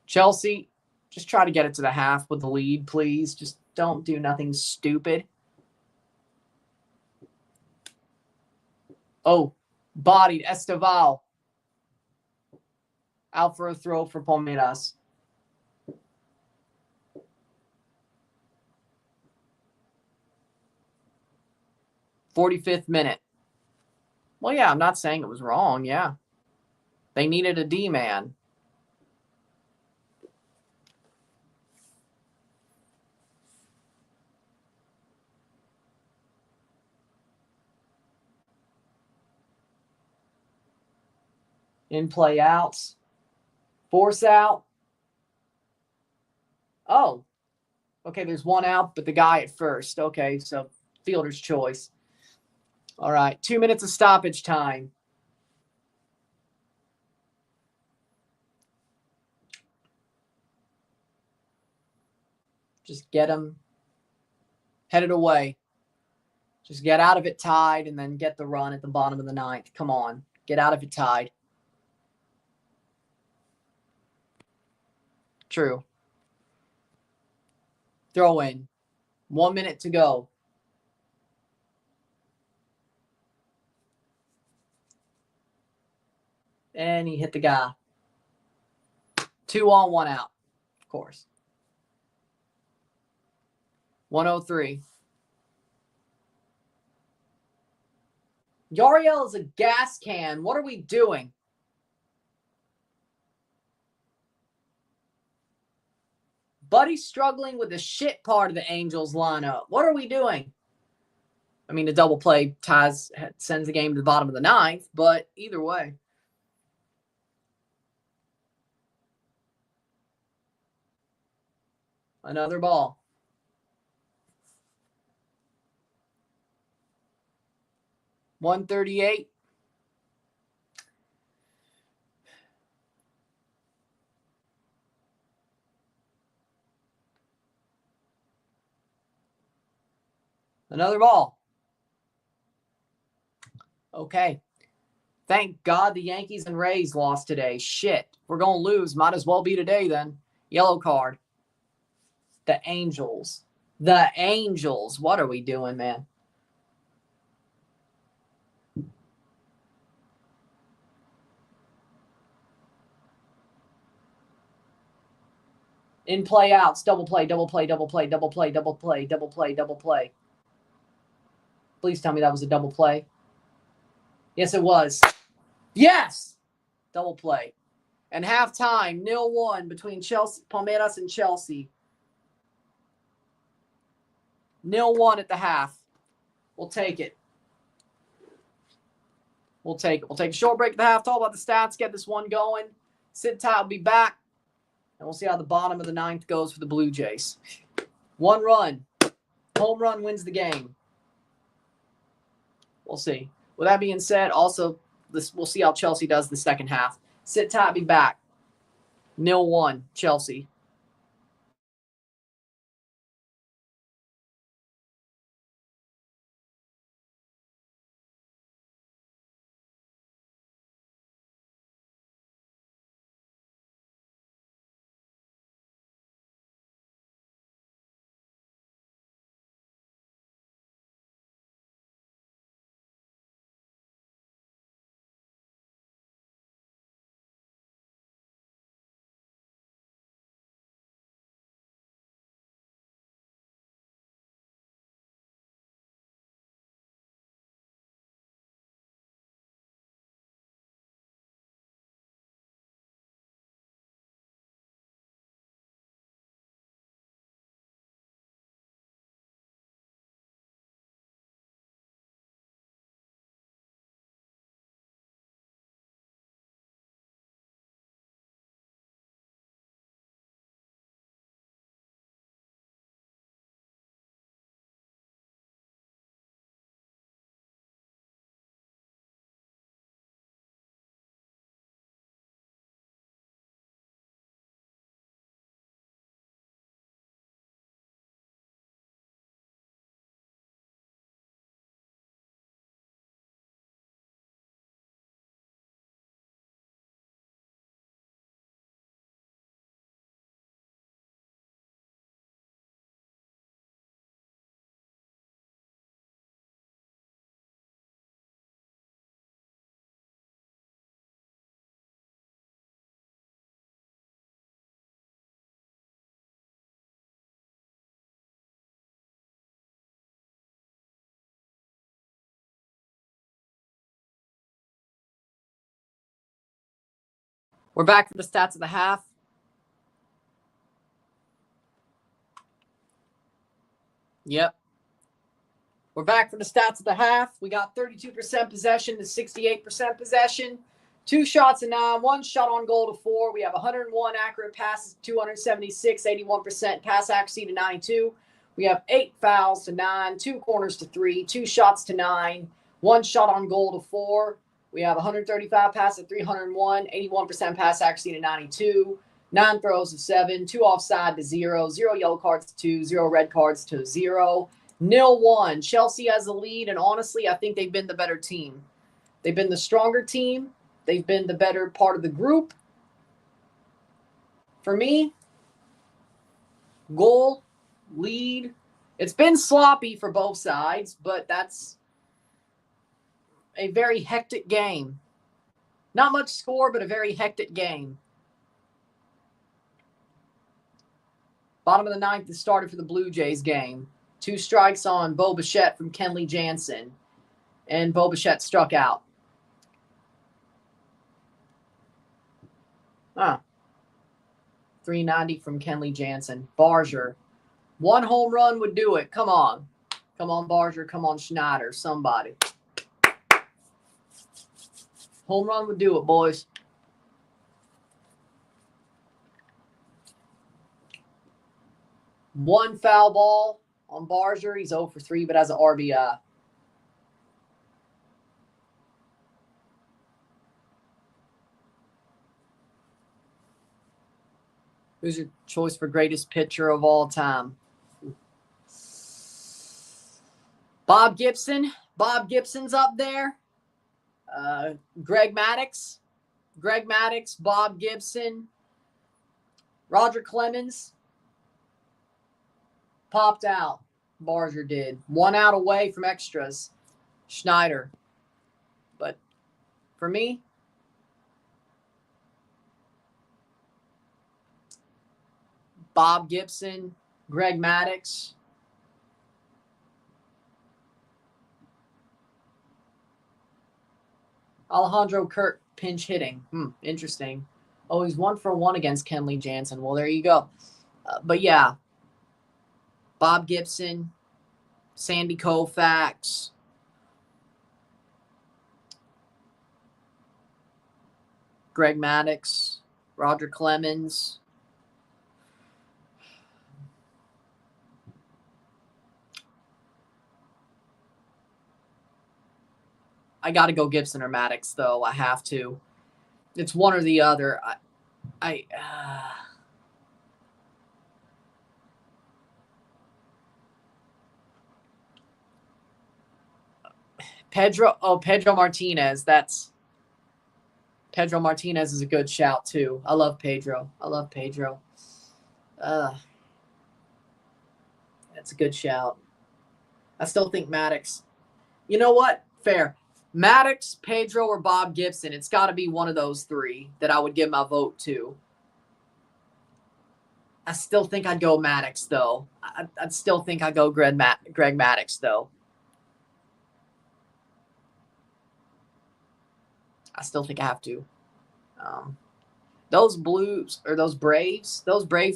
Speaker 1: Chelsea, just try to get it to the half with the lead, please. Just don't do nothing stupid. Oh, bodied Esteval. Out for a throw for Palmeiras. 45th minute. Well, yeah, I'm not saying it was wrong. Yeah. They needed a D-man. In play outs. Force out. Oh. Okay, there's one out, but the guy at first. Okay, so fielder's choice. All right, 2 minutes of stoppage time. Just get him headed away. Just get out of it tied and then get the run at the bottom of the ninth. Come on, get out of it tied. True. Throw in. 1 minute to go. And he hit the guy. 2 on, 1 out, of course. 103. Yariel is a gas can. What are we doing? Buddy's struggling with the shit part of the Angels lineup. What are we doing? I mean, the double play sends the game to the bottom of the ninth, but either way. Another ball. .138. Another ball. Okay. Thank God the Yankees and Rays lost today. Shit. We're going to lose. Might as well be today then. Yellow card. The Angels. The Angels. What are we doing, man? In play outs. Double play, double play, double play, double play, double play, double play, double play. Please tell me that was a double play. Yes, it was. Yes! Double play. And halftime, 0-1 between Palmeiras and Chelsea. 0-1 at the half. We'll take it. We'll take it. We'll take a short break at the half. Talk about the stats. Get this one going. Sit tight. We'll be back. And we'll see how the bottom of the ninth goes for the Blue Jays. 1 run. Home run wins the game. We'll see. With that being said, also, we'll see how Chelsea does the second half. Sit tight. Be back. 0-1 Chelsea. We're back for the stats of the half. Yep. We're back for the stats of the half. We got 32% possession to 68% possession. 2 shots to 9, 1 shot on goal to 4. We have 101 accurate passes, 276, 81% pass accuracy to 92. We have 8 fouls to 9, 2 corners to 3, 2 shots to 9, 1 shot on goal to 4. We have 135 passes to 301, 81% pass accuracy to 92, 9 throws to 7, 2 offside to 0, 0 yellow cards to 2, 0 red cards to 0. 0-1. Chelsea has the lead, and honestly, I think they've been the better team. They've been the stronger team. They've been the better part of the group. For me, goal, lead. It's been sloppy for both sides, but that's a very hectic game. Not much score, but a very hectic game. Bottom of the 9th is started for the Blue Jays game. 2 strikes on Bo Bichette from Kenley Jansen, and Bo Bichette struck out. 390 from Kenley Jansen. Barger. 1 home run would do it. Come on. Come on, Barger. Come on, Schneider. Somebody. Home run would do it, boys. One foul ball on Barger. He's 0 for 3, but has an RBI. Who's your choice for greatest pitcher of all time? Bob Gibson. Bob Gibson's up there. Greg Maddux. Greg Maddux, Bob Gibson. Roger Clemens. Popped out. Barger did. 1 out away from extras. Schneider. But for me, Bob Gibson, Greg Maddux. Alejandro Kirk pinch hitting. Interesting. Oh, he's 1 for 1 against Kenley Jansen. Well, there you go. But yeah, Bob Gibson, Sandy Koufax, Greg Maddux, Roger Clemens. I got to go Gibson or Maddux, though. I have to. It's one or the other. Pedro Martinez. Pedro Martinez is a good shout, too. I love Pedro. That's a good shout. I still think Maddux. You know what? Fair. Maddux, Pedro, or Bob Gibson. It's got to be one of those 3 that I would give my vote to. I still think I'd go Maddux, though. I'd still think I'd go Greg Maddux, though. I still think I have to. Those Blues, or those Braves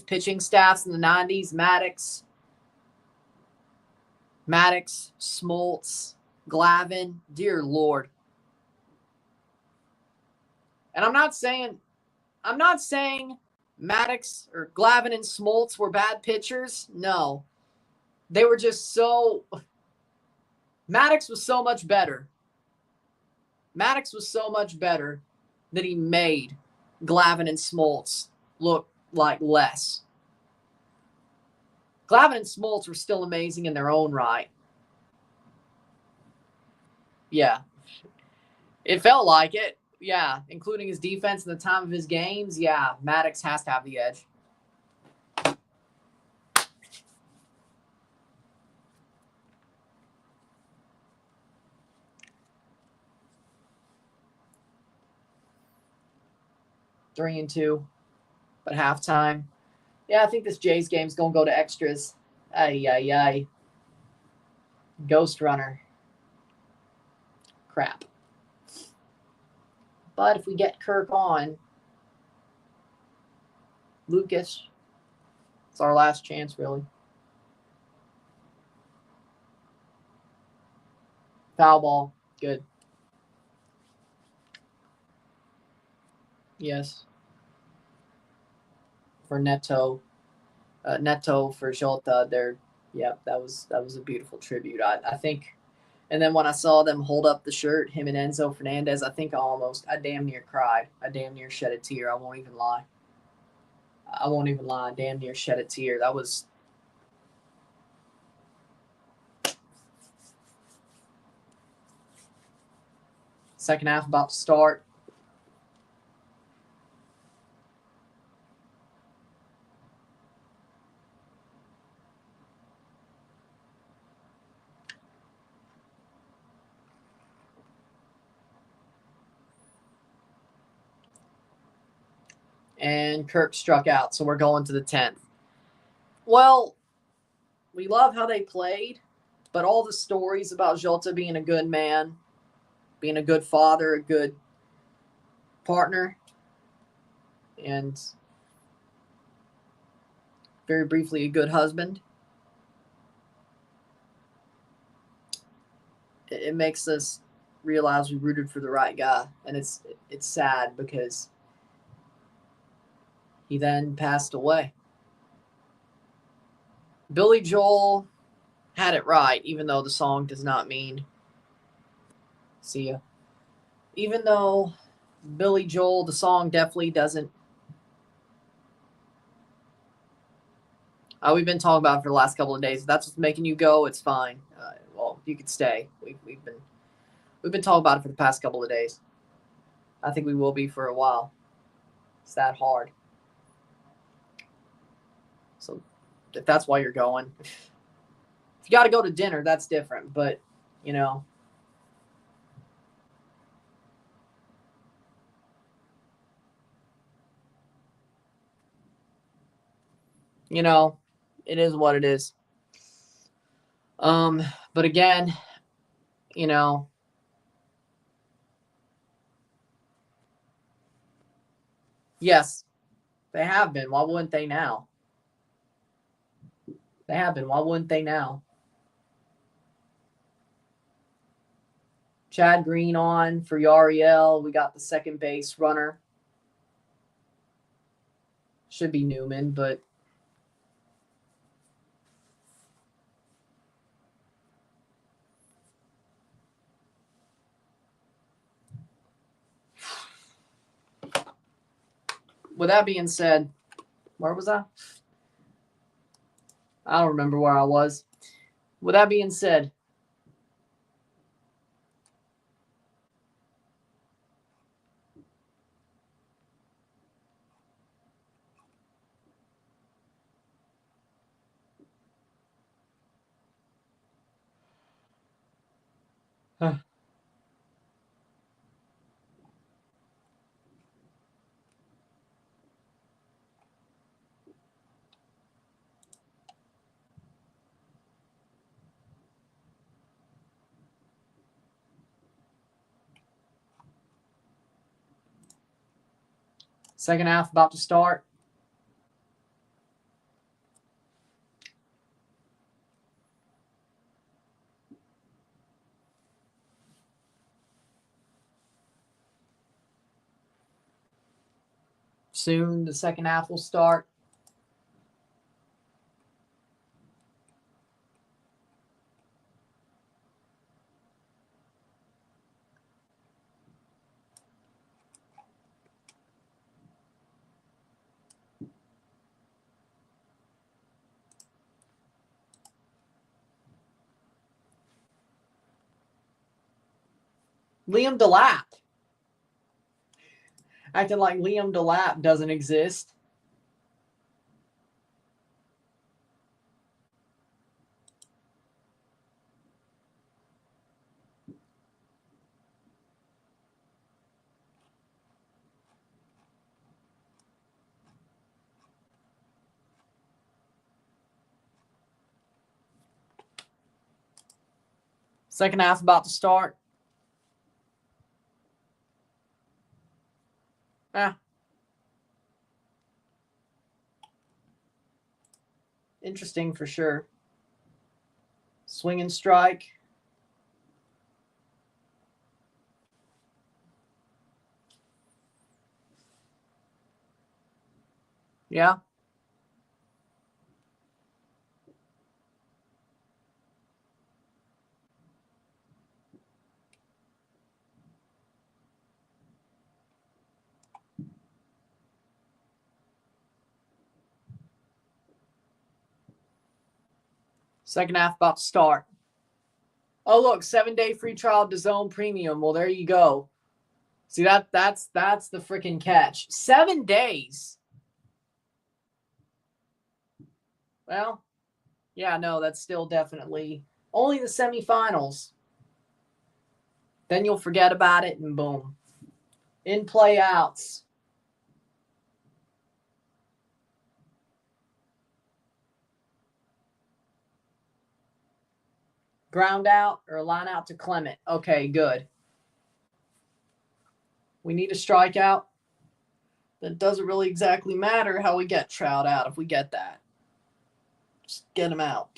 Speaker 1: pitching staffs in the 90s, Maddux, Smoltz, Glavine, dear Lord. And I'm not saying Maddux or Glavine and Smoltz were bad pitchers. No. They were just so... Maddux was so much better. Maddux was so much better that he made Glavine and Smoltz look like less. Glavine and Smoltz were still amazing in their own right. Yeah. It felt like it. Yeah. Including his defense in the time of his games. Yeah. Maddux has to have the edge. Three and 2. But halftime. Yeah, I think this Jays game's going to go to extras. Ay. Ghost Runner. Crap. But if we get Kirk on, Lucas. It's our last chance, really. Foul ball. Good. Yes. For Neto. Neto for Jota. That was a beautiful tribute. I think. And then when I saw them hold up the shirt, him and Enzo Fernandez, I think I damn near cried. I damn near shed a tear. I won't even lie. I damn near shed a tear. That was. Second half about to start. And Kirk struck out, so we're going to the 10th. Well, we love how they played, but all the stories about Jota being a good man, being a good father, a good partner, and very briefly a good husband, it makes us realize we rooted for the right guy. And it's sad because he then passed away. Billy Joel had it right, even though the song does not mean see ya. Even though Billy Joel, the song definitely doesn't. We've been talking about it for the last couple of days. If that's what's making you go, it's fine. Well, you could stay. We've been talking about it for the past couple of days. I think we will be for a while. It's that hard. So if that's why you're going, if you got to go to dinner, that's different. But, you know, it is what it is. But again, yes, they have been. Why wouldn't they now? They have been. Why wouldn't they now? Chad Green on for Yariel. We got the second base runner. Should be Newman, but with that being said, where was I? I don't remember where I was. With that being said, second half about to start. Soon the second half will start. Liam Delap. Acting like Liam Delap doesn't exist. Second half about to start. Interesting for sure. Swing and strike. Yeah. Second half about to start. Oh, look, 7-day free trial to Zone Premium. Well, there you go. See, that's the freaking catch. 7 days. Well, yeah, no, that's still definitely only the semifinals. Then you'll forget about it and boom. In play outs. Ground out or line out to Clement. Okay, good. We need a strikeout. That doesn't really exactly matter how we get Trout out if we get that. Just get him out.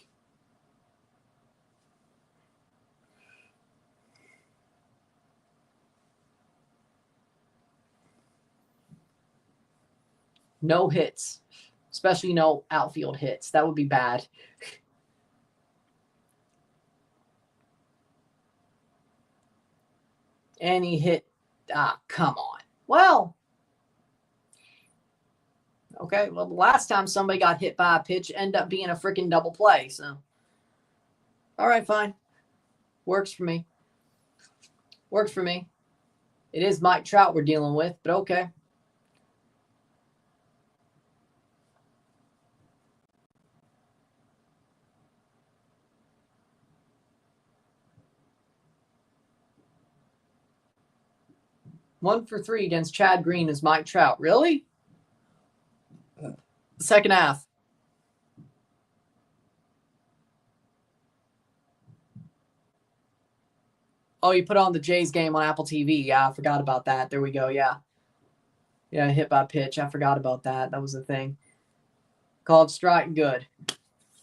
Speaker 1: No hits. Especially no outfield hits. That would be bad. And he hit. Come on. Well. Okay, well, the last time somebody got hit by a pitch ended up being a freaking double play. So, all right, fine. Works for me. Works for me. It is Mike Trout we're dealing with, but okay. One for 3 against Chad Green is Mike Trout. Really? Second half. Oh, you put on the Jays game on Apple TV. Yeah, I forgot about that. There we go. Yeah. Yeah, hit by pitch. I forgot about that. That was the thing. Called strike. Good.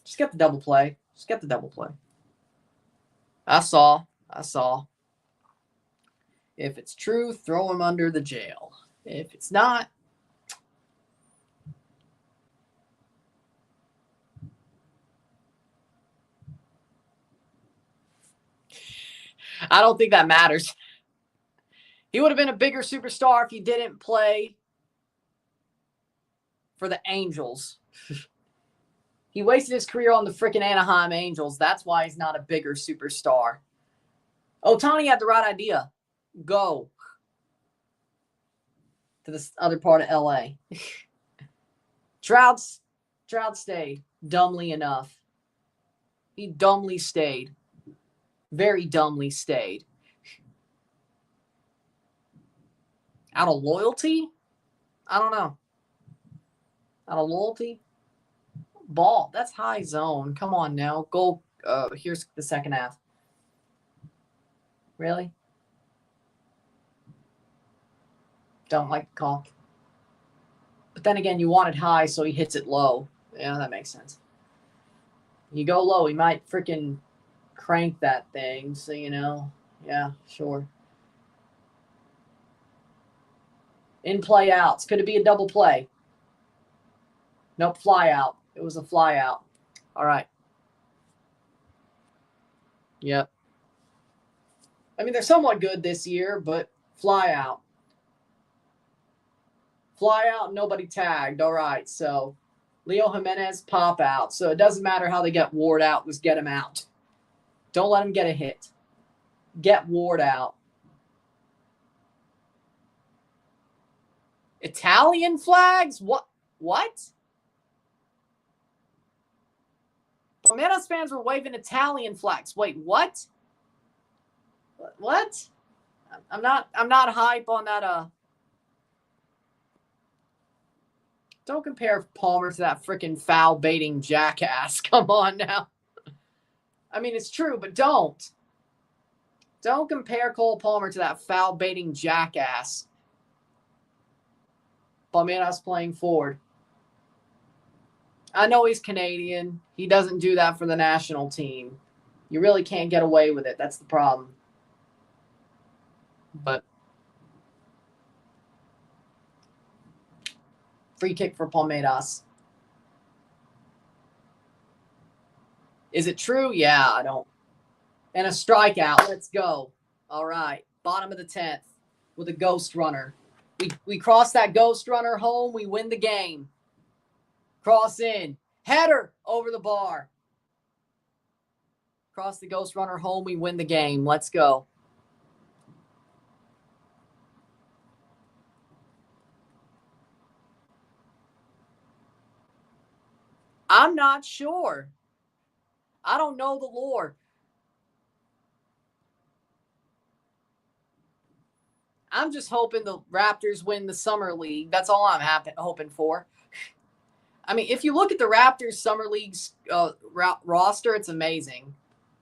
Speaker 1: Just get the double play. Just get the double play. I saw. If it's true, throw him under the jail. If it's not, I don't think that matters. He would have been a bigger superstar if he didn't play for the Angels. He wasted his career on the freaking Anaheim Angels. That's why he's not a bigger superstar. Ohtani had the right idea. Go to this other part of LA. Trout stayed, dumbly enough. He dumbly stayed. Very dumbly stayed. Out of loyalty? I don't know. Out of loyalty? Ball. That's high zone. Come on now. Go. Here's the second half. Really? Don't like the call. But then again, you want it high, so he hits it low. Yeah, that makes sense. You go low, he might freaking crank that thing. So, yeah, sure. In play outs. Could it be a double play? Nope, fly out. It was a fly out. All right. Yep. I mean, they're somewhat good this year, but fly out. Fly out, nobody tagged. All right, so Leo Jimenez pop out. So it doesn't matter how they get Ward out. Just get him out. Don't let him get a hit. Get Ward out. Italian flags? What? Palmeiras fans were waving Italian flags. Wait, what? What? I'm not hype on that. Don't compare Palmer to that freaking foul baiting jackass. Come on now. I mean, it's true, but don't. Don't compare Cole Palmer to that foul baiting jackass. Palmeiras playing forward. I know he's Canadian. He doesn't do that for the national team. You really can't get away with it. That's the problem. But free kick for Palmeiras. Is it true? Yeah, I don't. And a strikeout. Let's go. All right. Bottom of the 10th with a ghost runner. We cross that ghost runner home. We win the game. Cross in. Header over the bar. Cross the ghost runner home. We win the game. Let's go. I'm not sure. I don't know the lore. I'm just hoping the Raptors win the Summer League. That's all I'm hoping for. I mean, if you look at the Raptors Summer League's roster, it's amazing.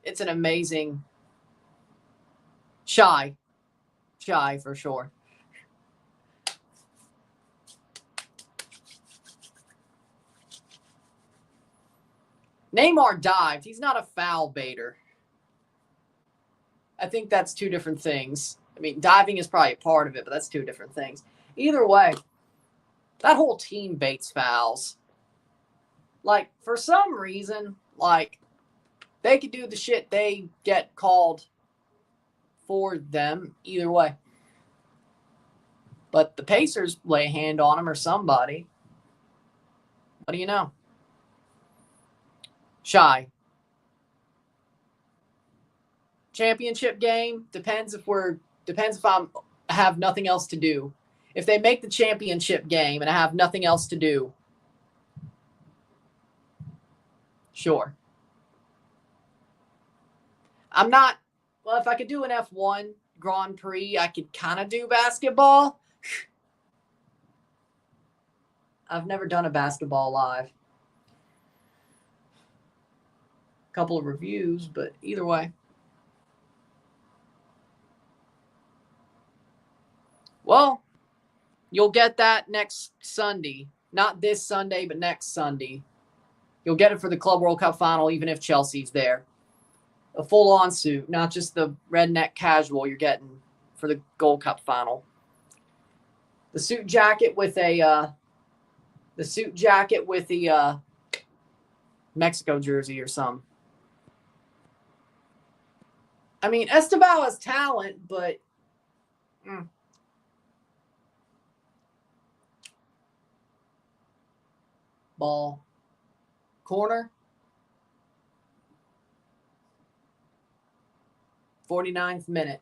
Speaker 1: It's an amazing shy for sure. Neymar dived. He's not a foul baiter. I think that's two different things. I mean, diving is probably a part of it, but that's two different things. Either way, that whole team baits fouls. Like, for some reason, like, they could do the shit they get called for them either way. But the Pacers lay a hand on them or somebody. What do you know? Shy. Championship game depends if I have nothing else to do. If they make the championship game and I have nothing else to do, sure. I'm not. Well, if I could do an F1 Grand Prix, I could kind of do basketball. I've never done a basketball live. A couple of reviews, but either way. Well, you'll get that next Sunday. Not this Sunday, but next Sunday. You'll get it for the Club World Cup final, even if Chelsea's there. A full-on suit, not just the redneck casual you're getting for the Gold Cup final. The suit jacket with the Mexico jersey or something. I mean, Estebao has talent, but ball. Corner. 49th minute.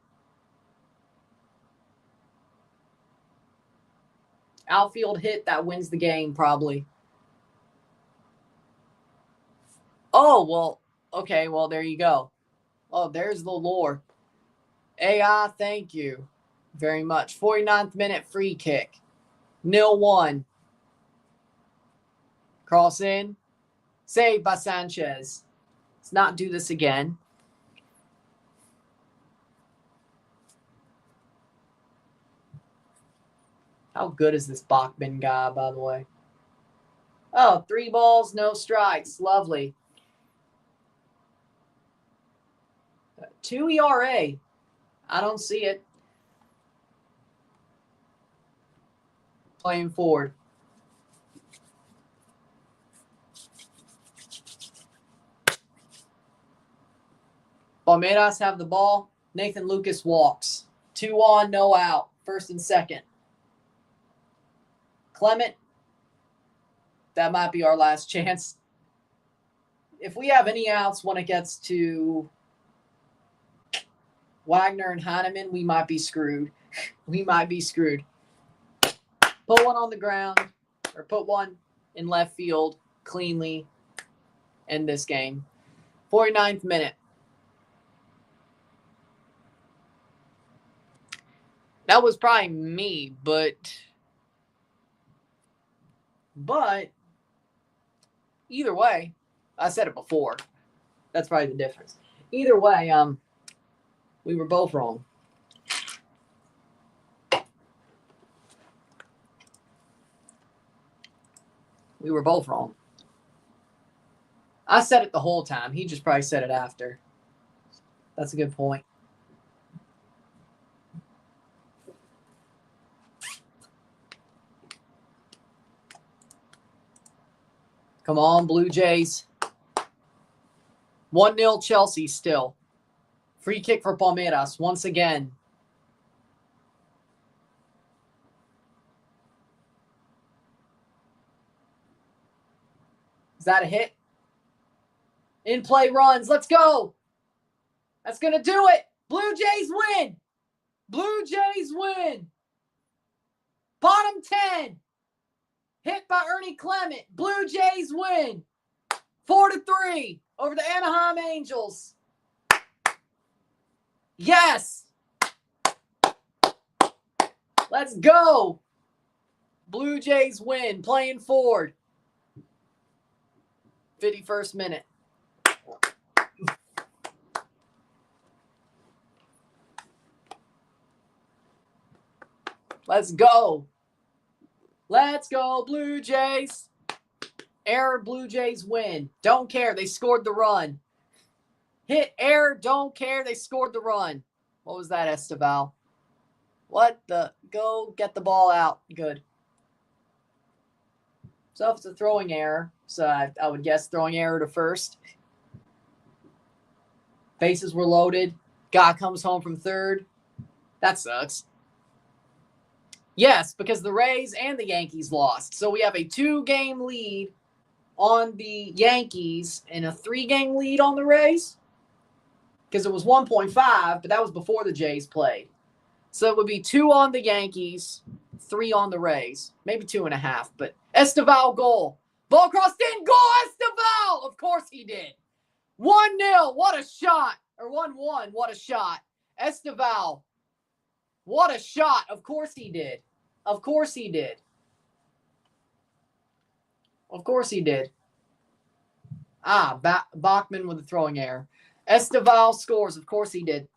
Speaker 1: Outfield hit that wins the game, probably. Oh, well, okay, well, there you go. Oh, there's the lore. AI, thank you very much. 49th minute free kick. 0-1. Cross in. Saved by Sanchez. Let's not do this again. How good is this Bachman guy, by the way? Oh, 3 balls, no strikes. Lovely. 2 ERA. I don't see it. Playing forward. Palmeiras have the ball. Nathan Lucas walks. 2 on, no out. First and second. Clement. That might be our last chance. If we have any outs when it gets to Wagner and Heineman, we might be screwed. We might be screwed. Put one on the ground or put one in left field cleanly. End this game. 49th minute. That was probably me, but either way, I said it before. That's probably the difference. Either way, we were both wrong. We were both wrong. I said it the whole time. He just probably said it after. That's a good point. Come on, Blue Jays. 1-0 Chelsea still. Free kick for Palmeiras once again. Is that a hit? In play runs. Let's go. That's going to do it. Blue Jays win. Blue Jays win. Bottom 10. Hit by Ernie Clement. Blue Jays win. 4-3 over the Anaheim Angels. Yes. Let's go. Blue Jays win. Playing forward. 51st minute. Let's go. Let's go, Blue Jays. Error, Blue Jays win. Don't care. They scored the run. Hit, error, don't care. They scored the run. What was that, Esteval? What the? Go get the ball out. Good. So if it's a throwing error, so I would guess throwing error to first. Bases were loaded. Guy comes home from third. That sucks. Yes, because the Rays and the Yankees lost. So we have a 2-game lead on the Yankees and a 3-game lead on the Rays. Because it was 1.5, but that was before the Jays played. So it would be 2 on the Yankees, 3 on the Rays. Maybe 2.5, but Esteval goal. Ball crossed in, goal, Esteval! Of course he did. 1-0, what a shot. Or 1-1, what a shot. Esteval, what a shot. Of course he did. Of course he did. Of course he did. Bachman with the throwing error. Esteval scores. Of course he did.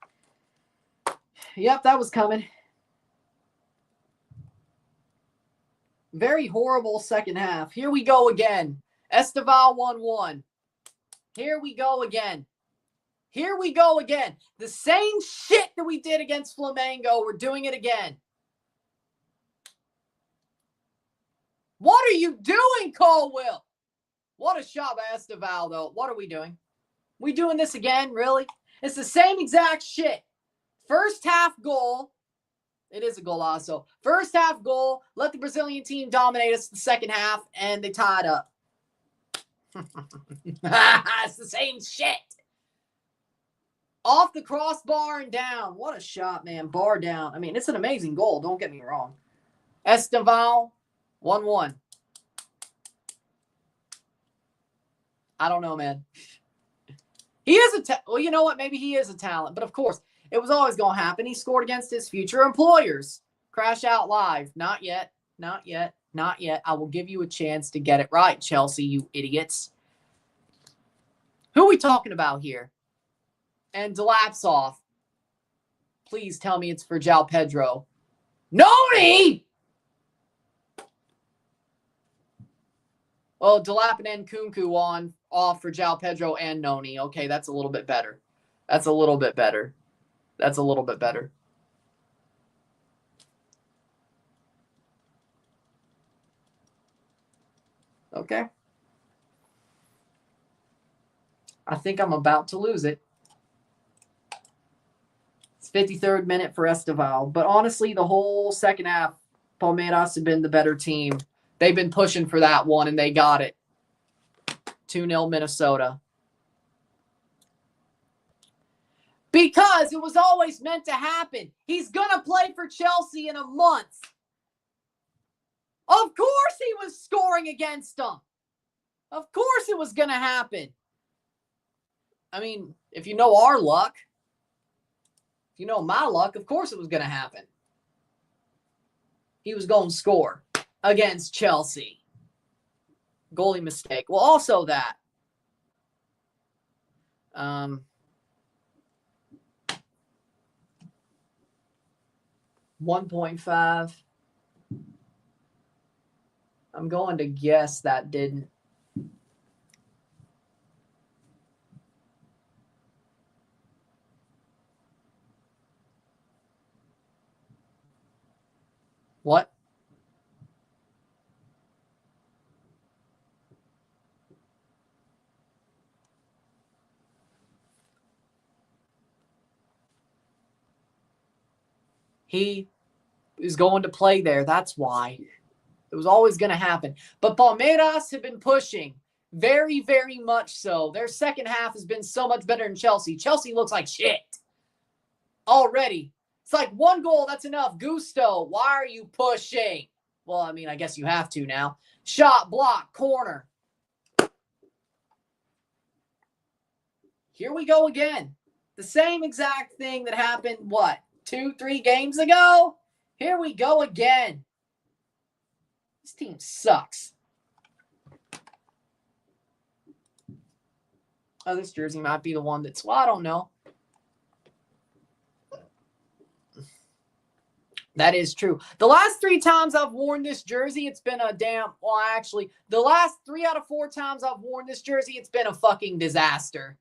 Speaker 1: Yep, that was coming. Very horrible second half. Here we go again. Esteval 1-1. Here we go again. Here we go again. The same shit that we did against Flamengo, we're doing it again. What are you doing, Colwill? What a shot by Esteval, though. What are we doing? We doing this again? Really? It's the same exact shit. First half goal. It is a golazo. First half goal. Let the Brazilian team dominate us the second half, and they tied up. It's the same shit. Off the crossbar and down. What a shot, man. Bar down. I mean, it's an amazing goal. Don't get me wrong. Esteval, 1-1. I don't know, man. He is well, you know what? Maybe he is a talent. But, of course, it was always going to happen. He scored against his future employers. Crash out live. Not yet. Not yet. Not yet. I will give you a chance to get it right, Chelsea, you idiots. Who are we talking about here? And Delapsoff. Please tell me it's for João Pedro. Noni! Well, Delap and Nkunku off for João Pedro and Noni. Okay, that's a little bit better. That's a little bit better. That's a little bit better. Okay. I think I'm about to lose it. It's 53rd minute for Esteval. But honestly, the whole second half, Palmeiras have been the better team. They've been pushing for that one, and they got it. 2-0 Minnesota. Because it was always meant to happen. He's going to play for Chelsea in a month. Of course he was scoring against them. Of course it was going to happen. I mean, if you know our luck, if you know my luck, of course it was going to happen. He was going to score against Chelsea. Goalie mistake. Well, also that. 1.5. I'm going to guess that didn't. He is going to play there. That's why. It was always going to happen. But Palmeiras have been pushing. Very, very much so. Their second half has been so much better than Chelsea. Chelsea looks like shit. Already. It's like one goal, that's enough. Gusto, why are you pushing? Well, I mean, I guess you have to now. Shot, block, corner. Here we go again. The same exact thing that happened, what, 2-3 games ago? Here we go again. This team sucks. Oh, this jersey might be the one that's, well, I don't know. That is true. The last 3 times I've worn this jersey, it's been a damn, well, actually, the last 3 out of 4 times I've worn this jersey, it's been a fucking disaster.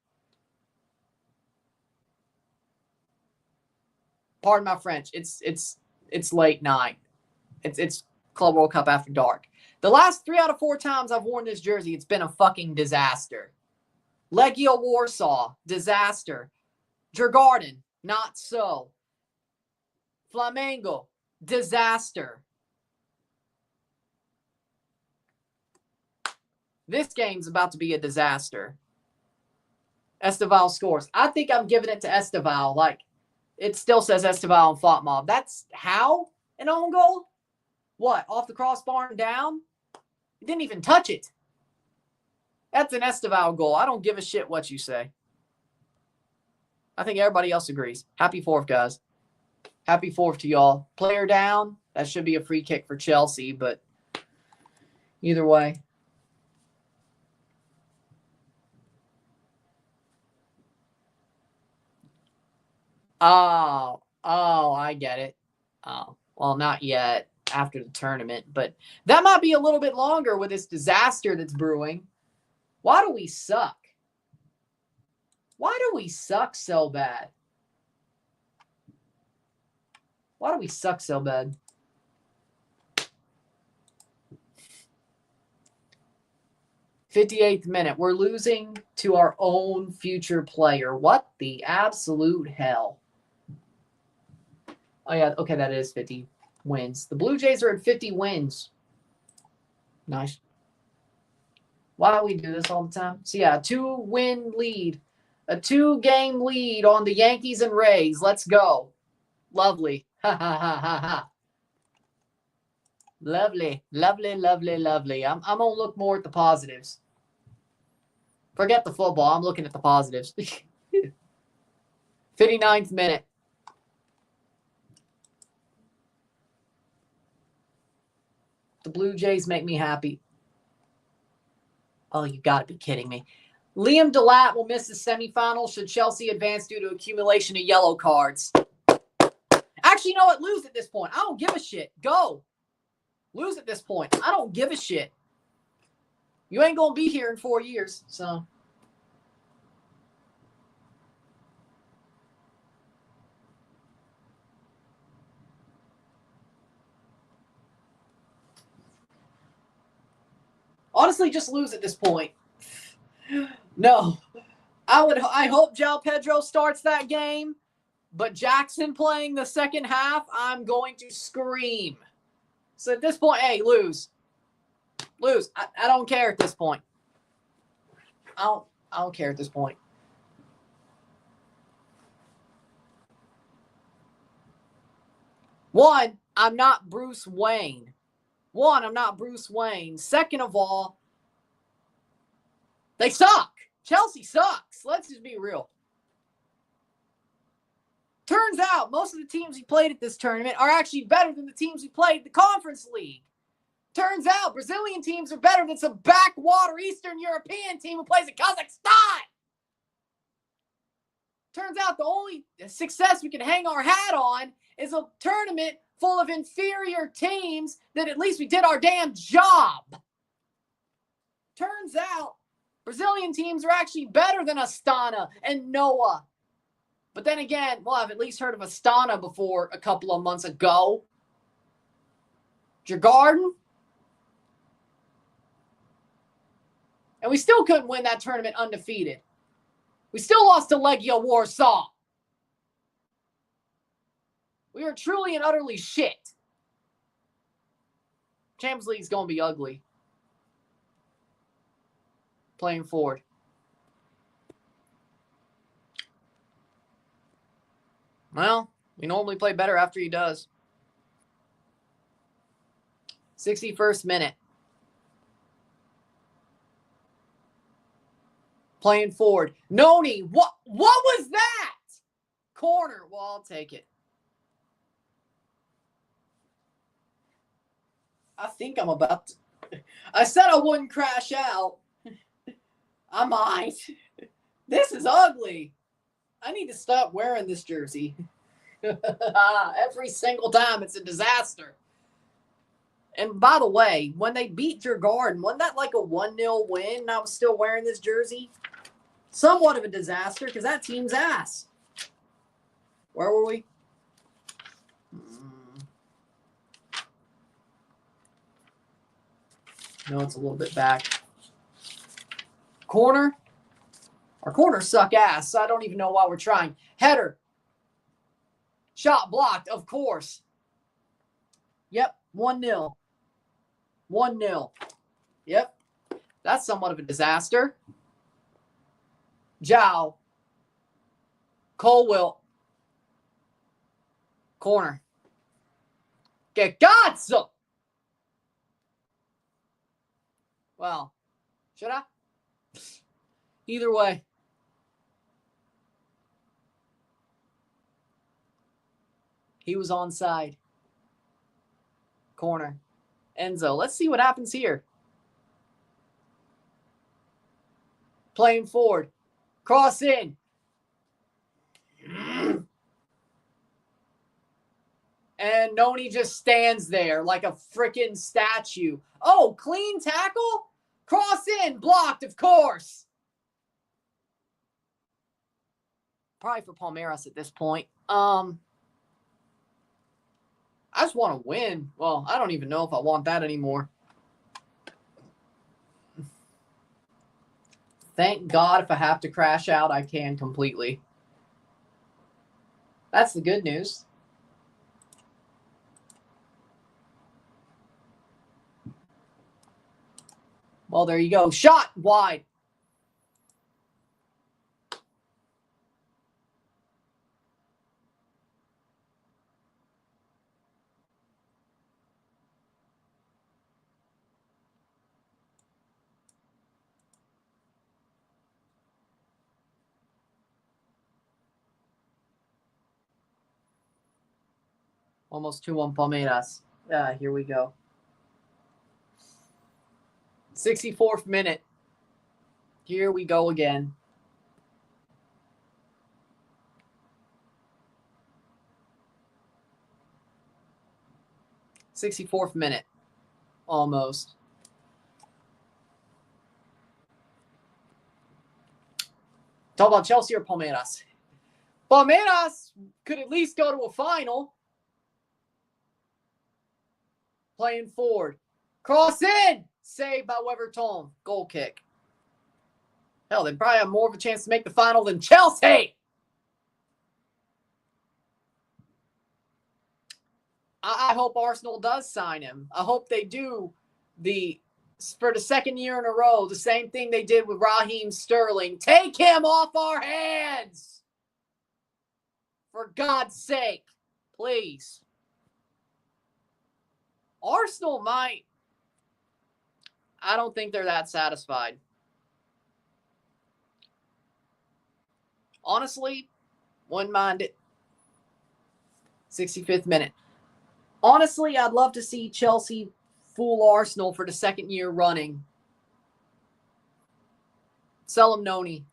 Speaker 1: Pardon my French. It's late night. It's Club World Cup after dark. The last 3 out of 4 times I've worn this jersey, it's been a fucking disaster. Legia Warsaw, disaster. Djurgården, not so. Flamengo, disaster. This game's about to be a disaster. Estival scores. I think I'm giving it to Estival. Like, it still says Estival and FOTMOB. That's how? An own goal? What? Off the crossbar and down? He didn't even touch it. That's an Estival goal. I don't give a shit what you say. I think everybody else agrees. Happy 4th, guys. Happy 4th to y'all. Player down. That should be a free kick for Chelsea, but either way. Oh, I get it. Oh, well, not yet after the tournament, but that might be a little bit longer with this disaster that's brewing. Why do we suck? Why do we suck so bad? Why do we suck so bad? '58th minute. We're losing to our own future player. What the absolute hell? Oh, yeah. Okay, that is 50 wins. The Blue Jays are at 50 wins. Nice. Why do we do this all the time? So, yeah, 2-win lead. A 2-game lead on the Yankees and Rays. Let's go. Lovely. Ha, ha, ha, ha, ha. Lovely. Lovely, lovely, lovely. I'm going to look more at the positives. Forget the football. I'm looking at the positives. 59th minute. The Blue Jays make me happy. Oh, you got to be kidding me. Liam Delat will miss the semifinals should Chelsea advance due to accumulation of yellow cards. Actually, you know what? Lose at this point. I don't give a shit. Go. Lose at this point. I don't give a shit. You ain't going to be here in 4 years, so. Honestly, just lose at this point. No. I hope João Pedro starts that game, but Jackson playing the second half, I'm going to scream. So at this point, hey, lose. Lose. I don't care at this point. I don't care at this point. One, I'm not Bruce Wayne. Second of all, they suck. Chelsea sucks. Let's just be real. Turns out most of the teams we played at this tournament are actually better than the teams we played the Conference League. Turns out Brazilian teams are better than some backwater Eastern European team who plays in Kazakhstan. Turns out the only success we can hang our hat on is a tournament full of inferior teams that at least we did our damn job. Turns out Brazilian teams are actually better than Astana and Noah. But then again, well, I've at least heard of Astana before a couple of months ago. Djurgården. And we still couldn't win that tournament undefeated. We still lost to Legia Warsaw. We are truly and utterly shit. Champions League's going to be ugly. Playing forward. Well, we normally play better after he does. 61st minute. Playing forward. Noni, what was that? Corner. Well, I'll take it. I think I'm about to... I said I wouldn't crash out. I might. This is ugly. I need to stop wearing this jersey. Every single time it's a disaster. And by the way, when they beat Djurgården, wasn't that like a 1-0 win and I was still wearing this jersey? Somewhat of a disaster because that team's ass. Where were we? No, it's a little bit back. Corner. Our corners suck ass, so I don't even know why we're trying. Header. Shot blocked, of course. Yep, 1-0. 1-0. Yep. That's somewhat of a disaster. Zhao. Colwill. Corner. Que cazzo! Well, should I? Either way. He was onside. Corner. Enzo. Let's see what happens here. Playing forward. Cross in. And Noni just stands there like a freaking statue. Oh, clean tackle? Cross in. Blocked, of course. Probably for Palmeiras at this point. I just want to win. Well, I don't even know if I want that anymore. Thank God if I have to crash out, I can completely. That's the good news. Well, there you go. Shot wide. Almost 2-1 Palmeiras. Here we go. 64th minute. Here we go again. '64th minute. Almost. Talk about Chelsea or Palmeiras. Palmeiras could at least go to a final. Playing forward. Cross in. Saved by Weverton. Goal kick. Hell, they probably have more of a chance to make the final than Chelsea. I hope Arsenal does sign him. I hope they do for the second year in a row, the same thing they did with Raheem Sterling. Take him off our hands. For God's sake. Please. Arsenal might. I don't think they're that satisfied. Honestly, wouldn't mind it. 65th minute. Honestly, I'd love to see Chelsea fool Arsenal for the second year running. Sell him Noni.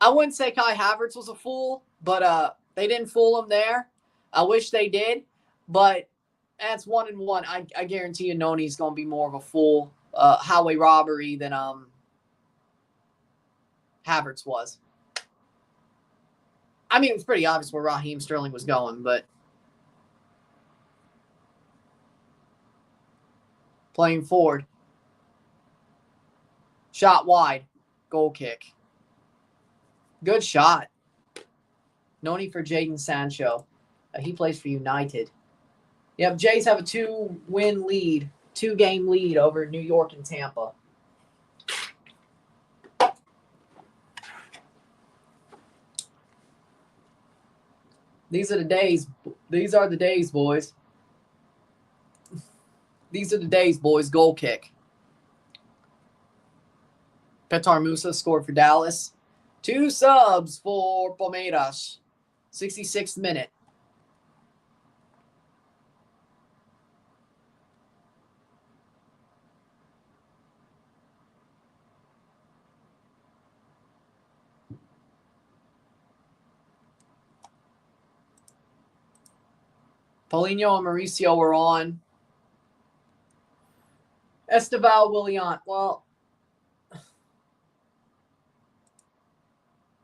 Speaker 1: I wouldn't say Kai Havertz was a fool, but they didn't fool him there. I wish they did, but that's 1-1. I guarantee you Noni's going to be more of a fool highway robbery than Havertz was. I mean, it was pretty obvious where Raheem Sterling was going, but playing forward. Shot wide. Goal kick. Good shot. No need for Jadon Sancho. He plays for United. Yep, Jays have a 2-win lead, 2-game lead over New York and Tampa. These are the days. These are the days, boys. These are the days, boys. Goal kick. Petar Musa scored for Dallas. 2 subs for Palmeiras. 66th minute. Paulinho and Mauricio were on. Esteval Willian. Well,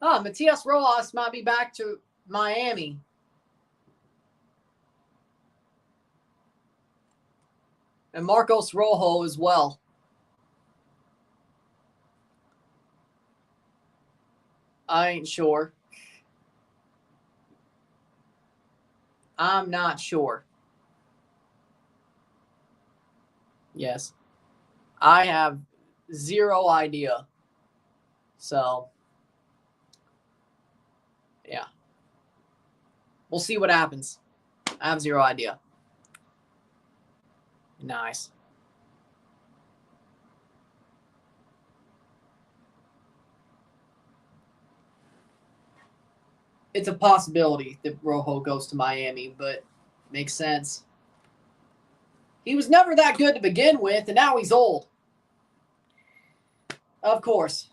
Speaker 1: Matias Rojas might be back to Miami. And Marcos Rojo as well. I ain't sure. I'm not sure. Yes. I have zero idea. So, yeah. We'll see what happens. I have zero idea. Nice. It's a possibility that Rojo goes to Miami, but makes sense. He was never that good to begin with, and now he's old. Of course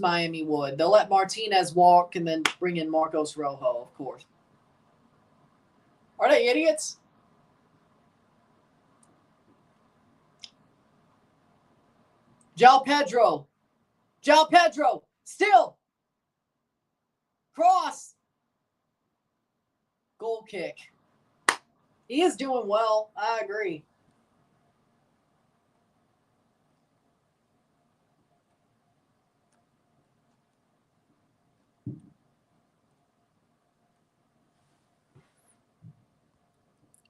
Speaker 1: Miami would. They'll let Martinez walk and then bring in Marcos Rojo, of course. Are they idiots? João Pedro, still. Cross. Goal kick. He is doing well. I agree.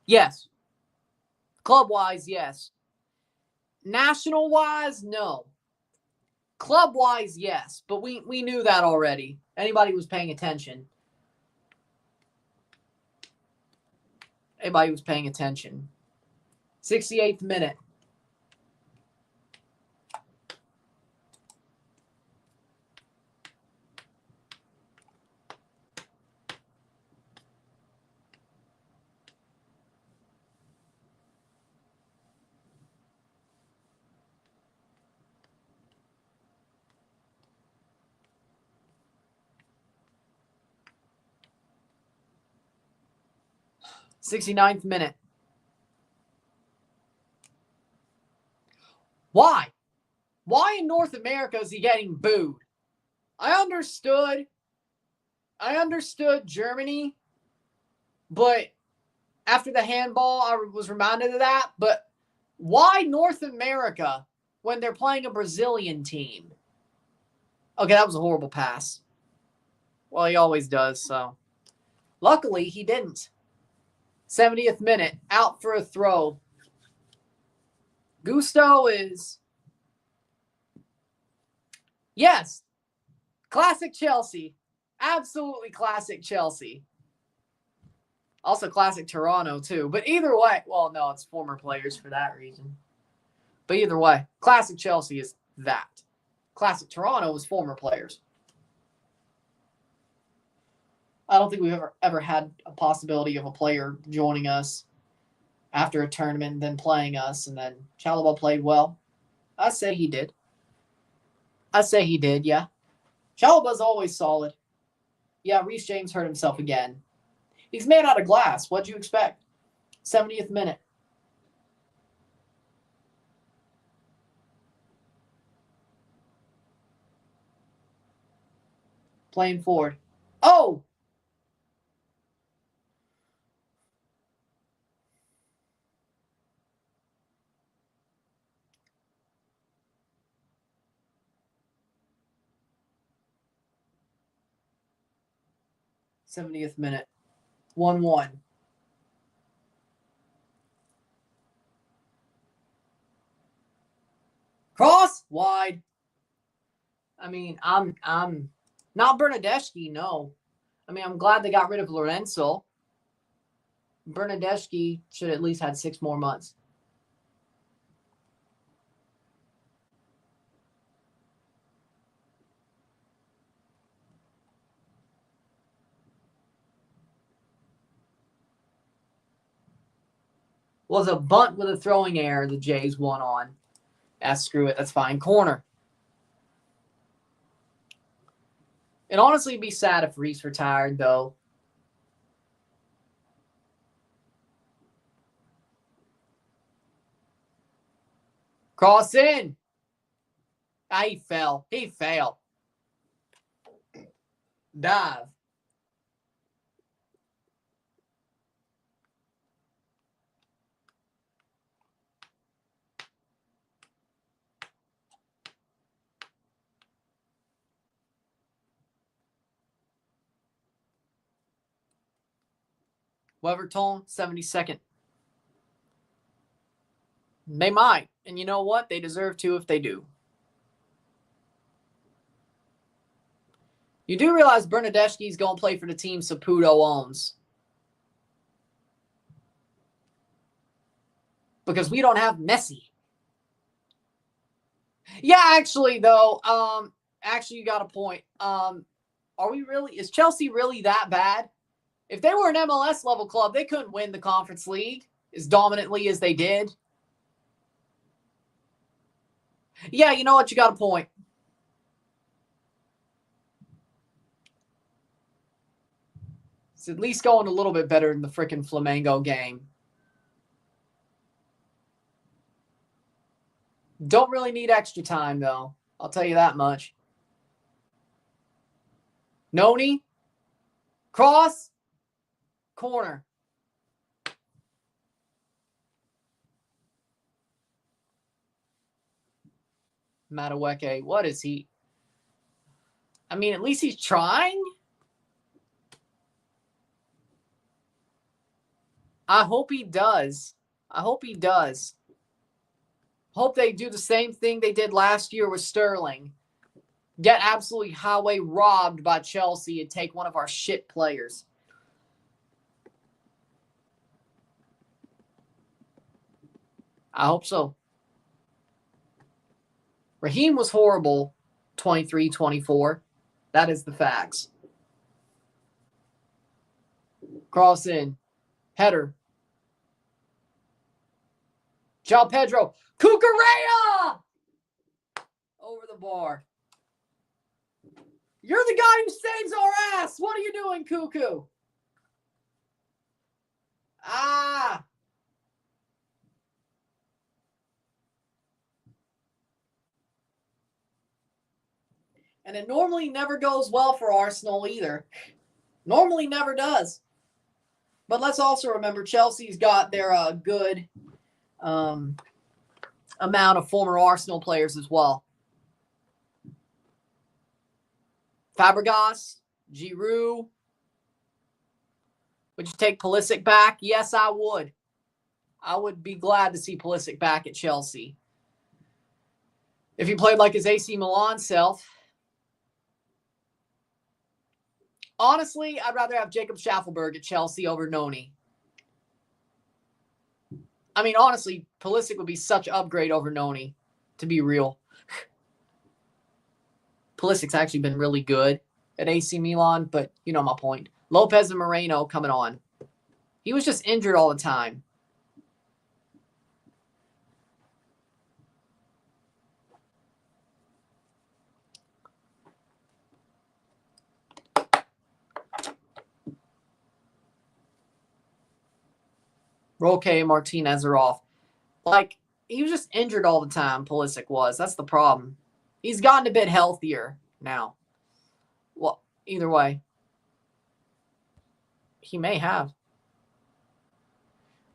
Speaker 1: Yes. Club-wise, yes. National-wise, no. Club-wise, yes. But we knew that already. Anybody who was paying attention. Anybody who was paying attention. 68th minute. '69th minute. Why? Why in North America is he getting booed? I understood Germany, but after the handball, I was reminded of that. But why North America when they're playing a Brazilian team? Okay, that was a horrible pass. Well, he always does, so. Luckily, he didn't. 70th minute, out for a throw. Gusto is... Yes. Classic Chelsea. Absolutely classic Chelsea. Also classic Toronto, too. But either way, well, no, it's former players for that reason. But either way, classic Chelsea is that. Classic Toronto is former players. I don't think we've ever had a possibility of a player joining us after a tournament, then playing us, and then Chalobah played well. I say he did. Yeah. Chalobah's always solid. Yeah, Reece James hurt himself again. He's made out of glass. What'd you expect? 70th minute. Playing forward. Oh! 70th minute. 1-1. Cross wide. I mean, I'm not Bernadeschi, no. I mean, I'm glad they got rid of Lorenzo. Bernadeschi should at least had 6 more months. Was a bunt with a throwing error. The Jays won on. Screw it. That's fine. Corner. It'd honestly be sad if Reese retired, though. Cross in. He fell. He failed. Dive. Weverton, 72nd. They might. And you know what? They deserve to if they do. You do realize Bernadeschi's going to play for the team Saputo owns. Because we don't have Messi. Yeah, actually, though, actually, you got a point. Are we really, is Chelsea really that bad? If they were an MLS level club, they couldn't win the Conference League as dominantly as they did. Yeah, you know what? You got a point. It's at least going a little bit better in the freaking Flamengo game. Don't really need extra time, though. I'll tell you that much. Noni. Cross. Corner. Madueke. What is he? I mean, at least he's trying. I hope he does. I hope he does. Hope they do the same thing they did last year with Sterling. Get absolutely highway robbed by Chelsea and take one of our shit players. I hope so. Raheem was horrible, 23-24. That is the facts. Cross in. Header. João Pedro. Cucurella! Over the bar. You're the guy who saves our ass. What are you doing, Cuckoo? Ah. And it normally never goes well for Arsenal either. Normally never does. But let's also remember Chelsea's got their good amount of former Arsenal players as well. Fabregas, Giroud. Would you take Pulisic back? Yes, I would. I would be glad to see Pulisic back at Chelsea. If he played like his AC Milan self. Honestly, I'd rather have Jacob Schaffelberg at Chelsea over Noni. I mean, honestly, Pulisic would be such an upgrade over Noni, to be real. Pulisic's actually been really good at AC Milan, but you know my point. Lopez and Moreno coming on. He was just injured all the time. Roque Martinez are off. Like, he was just injured all the time, Pulisic was. That's the problem. He's gotten a bit healthier now. Well, either way. He may have.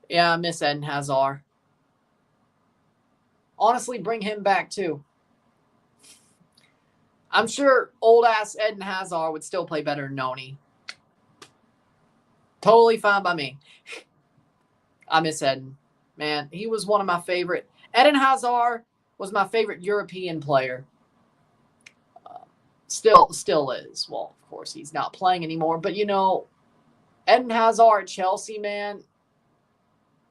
Speaker 1: Yeah, I miss Eden Hazard. Honestly, bring him back too. I'm sure old-ass Eden Hazard would still play better than Noni. Totally fine by me. I miss Eden. Man, he was one of my favorite. Eden Hazard was my favorite European player. Still is. Well, of course, he's not playing anymore. But, you know, Eden Hazard at Chelsea, man,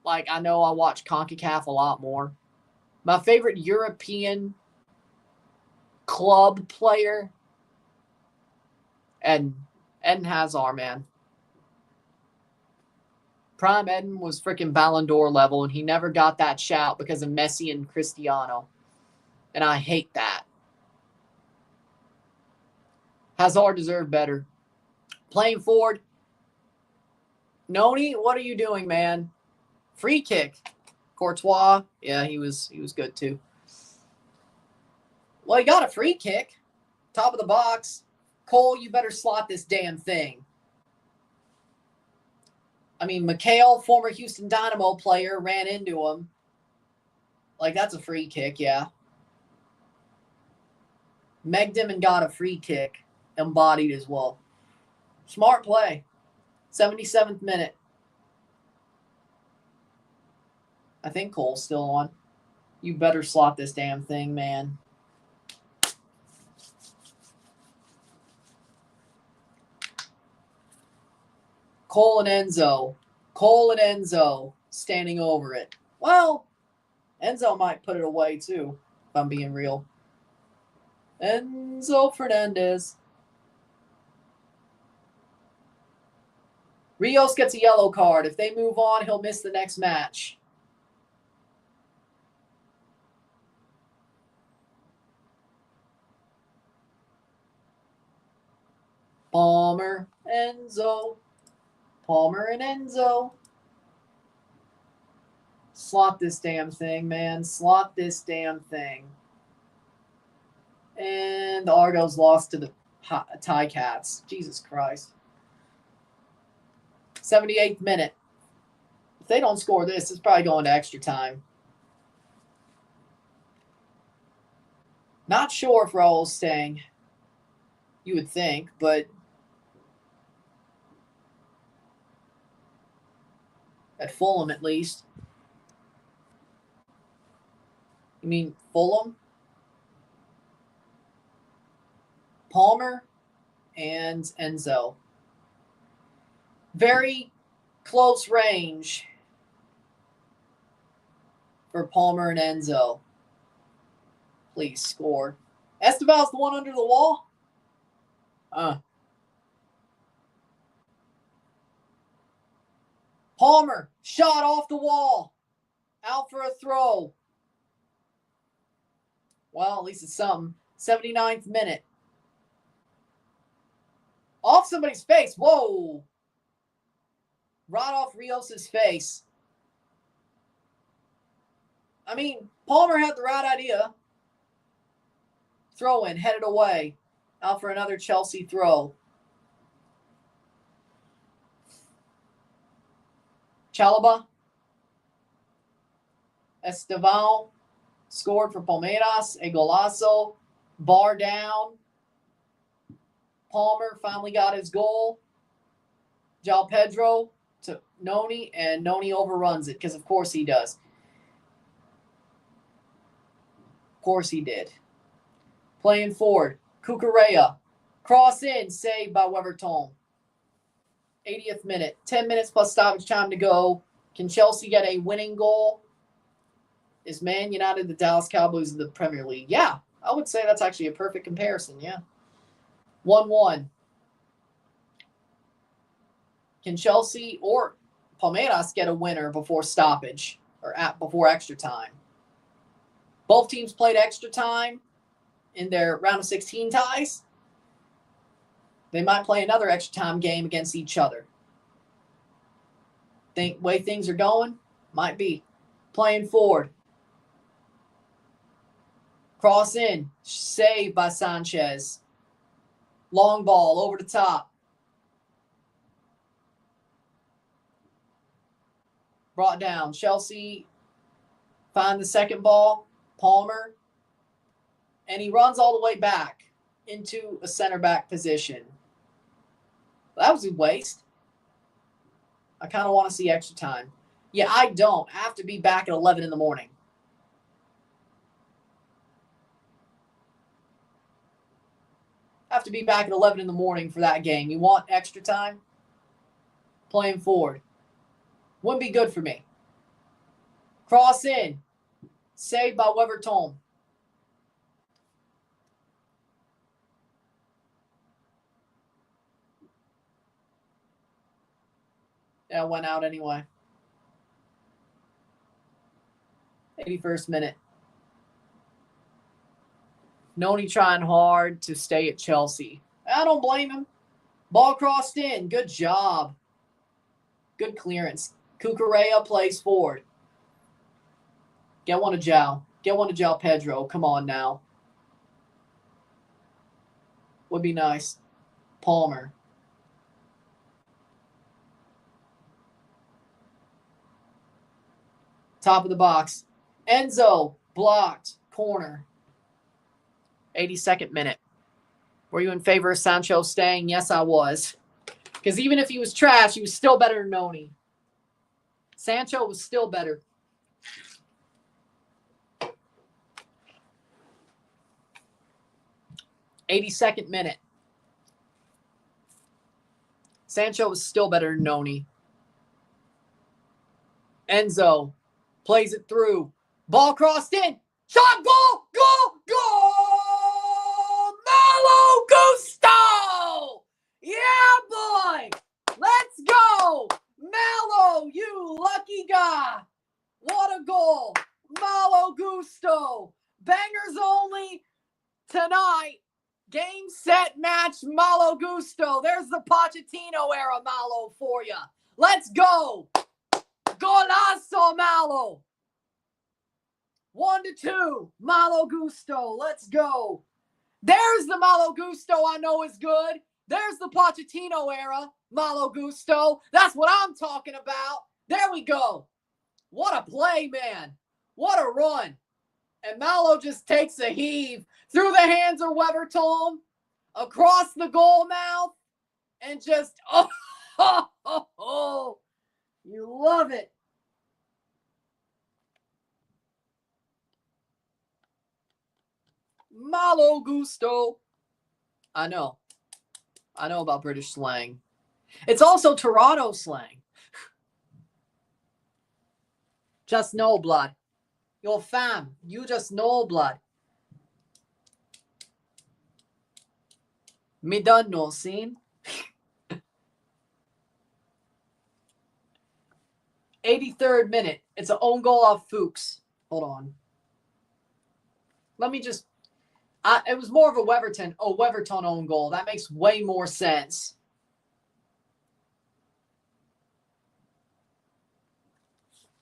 Speaker 1: like, I know I watch CONCACAF a lot more. My favorite European club player, Eden Hazard, man. Prime Eden was freaking Ballon d'Or level, and he never got that shout because of Messi and Cristiano. And I hate that. Hazard deserved better. Playing forward. Noni, what are you doing, man? Free kick. Courtois, yeah, he was good too. Well, he got a free kick. Top of the box. Cole, you better slot this damn thing. I mean, Mikhail, former Houston Dynamo player, ran into him. Like, that's a free kick, yeah. Megged him and got a free kick. Embodied as well. Smart play. 77th minute. I think Cole's still on. You better slot this damn thing, man. Cole and Enzo. Cole and Enzo standing over it. Well, Enzo might put it away too, if I'm being real. Enzo Fernandez. Rios gets a yellow card. If they move on, he'll miss the next match. Palmer, Enzo. Palmer and Enzo. Slot this damn thing, man. Slot this damn thing. And the Argos lost to the Tie Cats. Jesus Christ. 78th minute. If they don't score this, it's probably going to extra time. Not sure if Raul's staying. You would think, but at Fulham at least. You mean Fulham? Palmer and Enzo. Very close range for Palmer and Enzo. Please score. Esteval's the one under the wall? Palmer, shot off the wall. Out for a throw. Well, at least it's something. 79th minute. Off somebody's face. Whoa. Right off Rios' face. I mean, Palmer had the right idea. Throw in, headed away. Out for another Chelsea throw. Chalaba. Esteval scored for Palmeiras. A golazo. Bar down. Palmer finally got his goal. João Pedro to Noni, and Noni overruns it because, of course, he does. Of course he did. Playing forward. Cucurella. Cross in. Saved by Weverton. 80th minute. 10 minutes plus stoppage time to go. Can Chelsea get a winning goal? Is Man United the Dallas Cowboys of the Premier League? Yeah, I would say that's actually a perfect comparison, yeah. 1-1. Can Chelsea or Palmeiras get a winner before stoppage or before extra time? Both teams played extra time in their round of 16 ties. They might play another extra time game against each other. Way things are going? Might be. Playing forward. Cross in. Saved by Sanchez. Long ball over the top. Brought down. Chelsea find the second ball. Palmer. And he runs all the way back into a center back position. That was a waste. I kind of want to see extra time. Yeah, I don't. I have to be back at 11 in the morning. I have to be back at 11 in the morning for that game. You want extra time? Playing forward. Wouldn't be good for me. Cross in. Saved by Weverton. Yeah, went out anyway. 81st minute. Noni trying hard to stay at Chelsea. I don't blame him. Ball crossed in. Good job. Good clearance. Cucurella plays forward. Get one to João. Get one to João Pedro. Come on now. Would be nice. Palmer. Top of the box. Enzo. Blocked. Corner. 82nd minute. Were you in favor of Sancho staying? Yes, I was. Because even if he was trash, he was still better than Noni. Sancho was still better. '82nd minute. Sancho was still better than Noni. Enzo plays it through. Ball crossed in. Shot, goal, goal, goal! Malo Gusto! Yeah, boy! Let's go! Malo, you lucky guy! What a goal! Malo Gusto! Bangers only tonight. Game, set, match, Malo Gusto. There's the Pochettino era Malo for you. Let's go! Golazo Malo! 1-2. Malo Gusto. Let's go. There's the Malo Gusto I know is good. There's the Pochettino era Malo Gusto. That's what I'm talking about. There we go. What a play, man. What a run. And Malo just takes a heave through the hands of Weverton, across the goal mouth, and just, oh, you love it. Malo Gusto. I know about British slang. It's also Toronto slang. Just know, blood. Your fam, you just know, blood. Me done no scene. 83rd minute. It's an own goal off Fuchs. Hold on. Let me just... it was more of a Weverton own goal. That makes way more sense.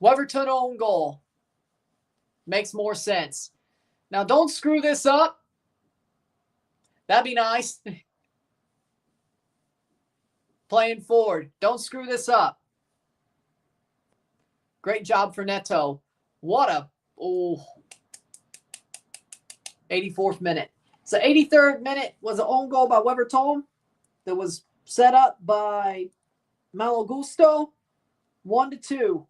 Speaker 1: Weverton own goal. Makes more sense. Now, don't screw this up. That'd be nice. Playing forward. Don't screw this up. Great job for Neto. What a... Oh... 84th minute. So 83rd minute was an own goal by Weverton that was set up by Malo Gusto. 1-2.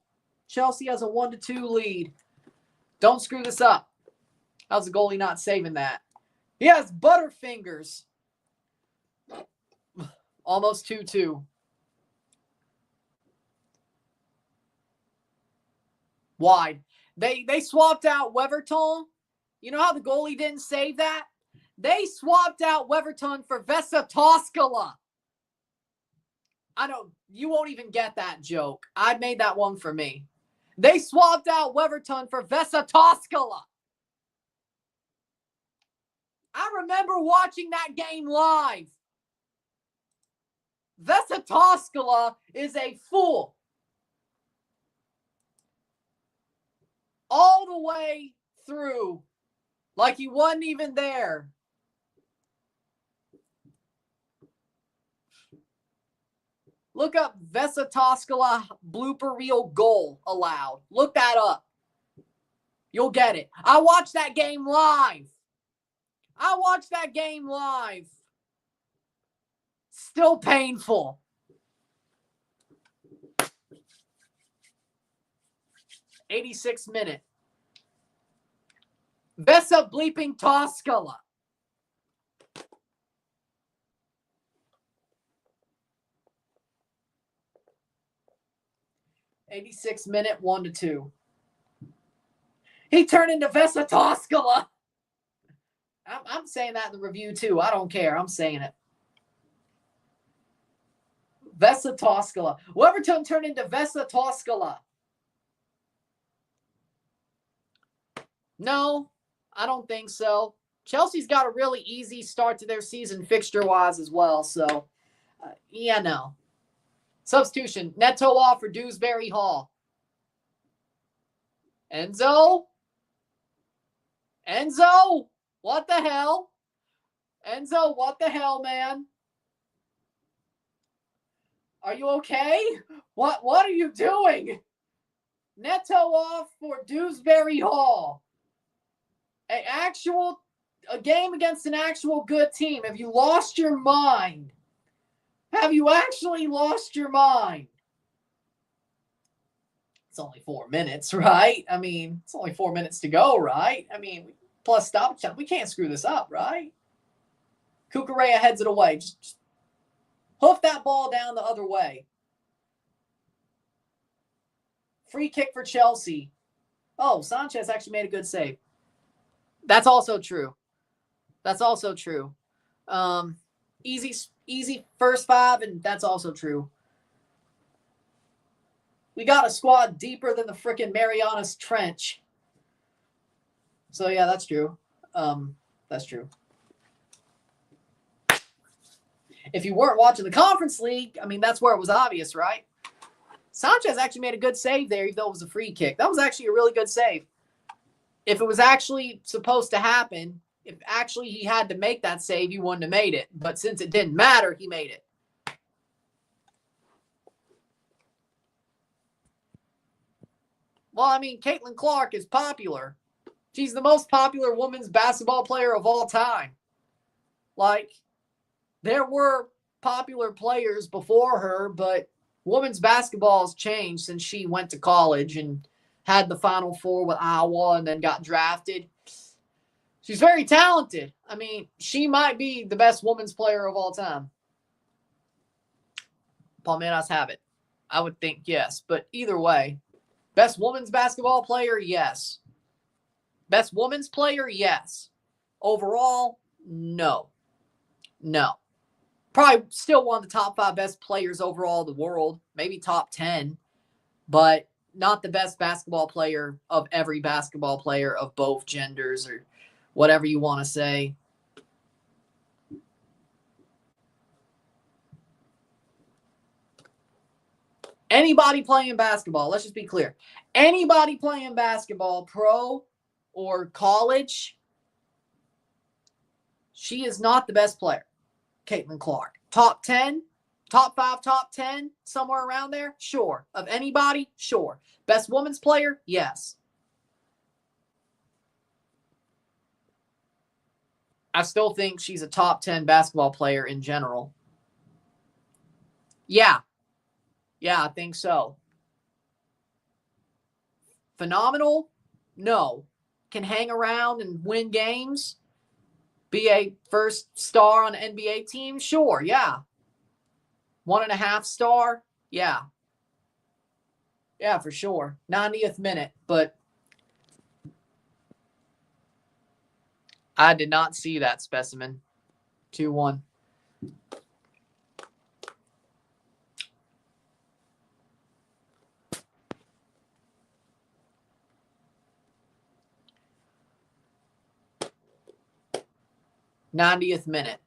Speaker 1: Chelsea has a 1-2 lead. Don't screw this up. How's the goalie not saving that? He has butterfingers. Almost 2-2. Wide. They swapped out Weverton. You know how the goalie didn't save that? They swapped out Weverton for Vesa Toskala. I don't, you won't even get that joke. I made that one for me. They swapped out Weverton for Vesa Toskala. I remember watching that game live. Vesa Toskala is a fool. All the way through. Like he wasn't even there. Look up Vesa Toskala blooper reel goal allowed. Look that up. You'll get it. I watched that game live. Still painful. 86th minute. Vesa bleeping Toskala. '86th minute, 1-2. He turned into Vesa Toskala. I'm saying that in the review too. I don't care. I'm saying it. Vesa Toskala. Weverton turned into Vesa Toskala. No, I don't think so. Chelsea's got a really easy start to their season fixture-wise as well. So, yeah, no. Substitution. Neto off for Dewsbury Hall. Enzo? What the hell? Enzo, what the hell, man? Are you okay? What are you doing? Neto off for Dewsbury Hall. A game against an actual good team. Have you lost your mind? Have you actually lost your mind? It's only 4 minutes, right? I mean, it's only 4 minutes to go, right? I mean, plus stoppage time. We can't screw this up, right? Cucurella heads it away. Just hoof that ball down the other way. Free kick for Chelsea. Oh, Sanchez actually made a good save. That's also true. Easy first five, and that's also true. We got a squad deeper than the frickin' Marianas Trench. So, yeah, that's true. That's true. If you weren't watching the Conference League, I mean, that's where it was obvious, right? Sanchez actually made a good save there, even though it was a free kick. That was actually a really good save. If it was actually supposed to happen, if actually he had to make that save, he wouldn't have made it. But since it didn't matter, he made it. Well, I mean, Caitlin Clark is popular. She's the most popular women's basketball player of all time. Like, there were popular players before her, but women's basketball has changed since she went to college and had the Final Four with Iowa and then got drafted. She's very talented. I mean, she might be the best women's player of all time. Palmeiras have it. I would think yes, but either way. Best women's basketball player, yes. Best women's player, yes. Overall, no. Probably still one of the top 5 best players overall in the world. Maybe top 10. But not the best basketball player of every basketball player of both genders or whatever you want to say. Anybody playing basketball, let's just be clear. Anybody playing basketball, pro or college, she is not the best player. Caitlin Clark. Top 10, top 5, top 10, somewhere around there? Sure. Of anybody? Sure. Best women's player? Yes. I still think she's a top 10 basketball player in general. Yeah, I think so. Phenomenal? No. Can hang around and win games? Be a first star on an NBA team? Sure, yeah. 1.5 star? Yeah. Yeah, for sure. 90th minute, but I did not see that specimen. 2-1. '90th minute.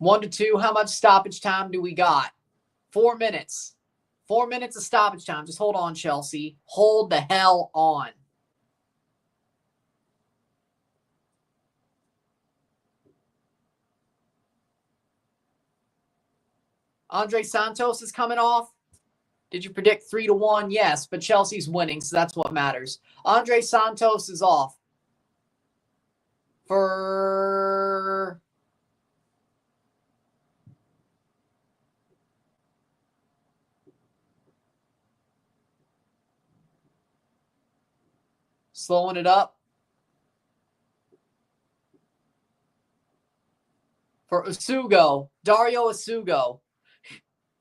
Speaker 1: 1-2. How much stoppage time do we got? 4 minutes. 4 minutes of stoppage time. Just hold on, Chelsea. Hold the hell on. Andre Santos is coming off. Did you predict 3-1? Yes, but Chelsea's winning, so that's what matters. Andre Santos is off. For Slowing it up. For Usugo, Dario Usugo.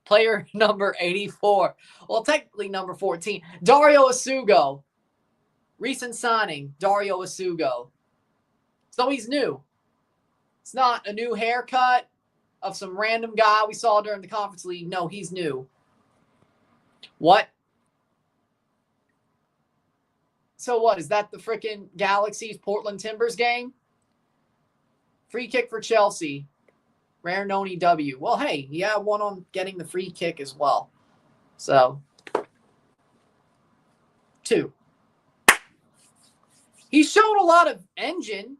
Speaker 1: Player number 84. Well, technically number 14. Dario Usugo. Recent signing, Dario Usugo. So he's new. It's not a new haircut of some random guy we saw during the Conference League. No, he's new. What? So what? Is that the freaking Galaxy's Portland Timbers game? Free kick for Chelsea. Rare Noni W. Well, hey, he had one on getting the free kick as well. So, 2. He showed a lot of engine.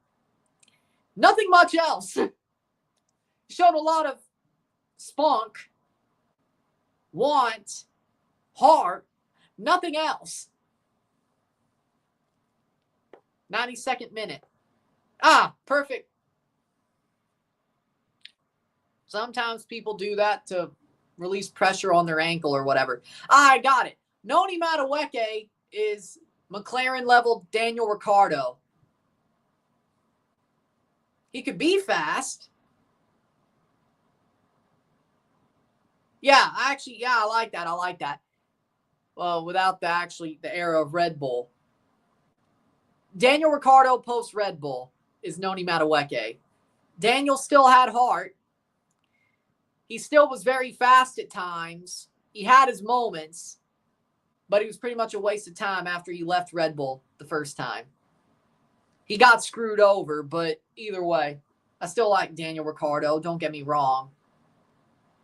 Speaker 1: Nothing much else. He showed a lot of spunk, want, heart, nothing else. 92nd minute. Perfect. Sometimes people do that to release pressure on their ankle or whatever. I got it. Noni Madueke is McLaren level Daniel Ricciardo. He could be fast. Yeah, I like that. I like that. Well, without the era of Red Bull. Daniel Ricciardo post Red Bull is Noni Madueke. Daniel still had heart. He still was very fast at times. He had his moments, but he was pretty much a waste of time after he left Red Bull the first time. He got screwed over, but either way, I still like Daniel Ricciardo. Don't get me wrong.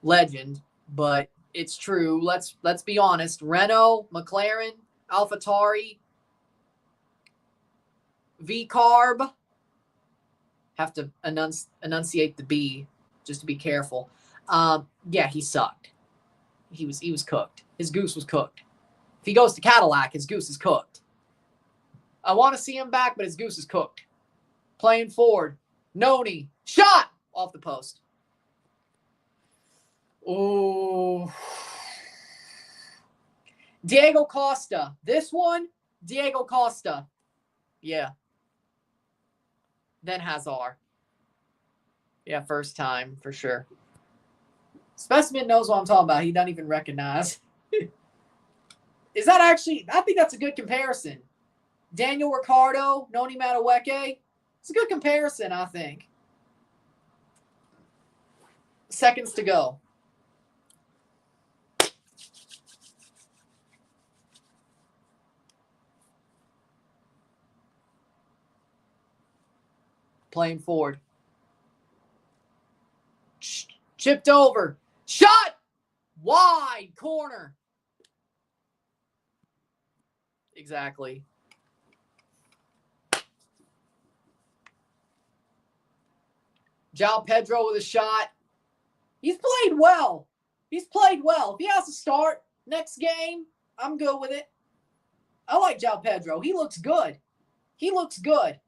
Speaker 1: Legend, but it's true. Let's be honest. Renault, McLaren, AlphaTauri, V-Carb. Have to enunciate the B just to be careful. Yeah, he sucked. He was cooked. His goose was cooked. If he goes to Cadillac, his goose is cooked. I want to see him back, but his goose is cooked. Playing forward. Noni. Shot! Off the post. Oh. Diego Costa. This one, Diego Costa. Yeah. Then Hazard. Yeah, first time for sure. Specimen knows what I'm talking about. He doesn't even recognize. Is that actually... I think that's a good comparison. Daniel Ricciardo, Noni Madueke. It's a good comparison, I think. Seconds to go. Playing forward. Chipped over. Shot! Wide corner. Exactly. João Pedro with a shot. He's played well. He's played well. If he has to start next game, I'm good with it. I like João Pedro. He looks good. He looks good.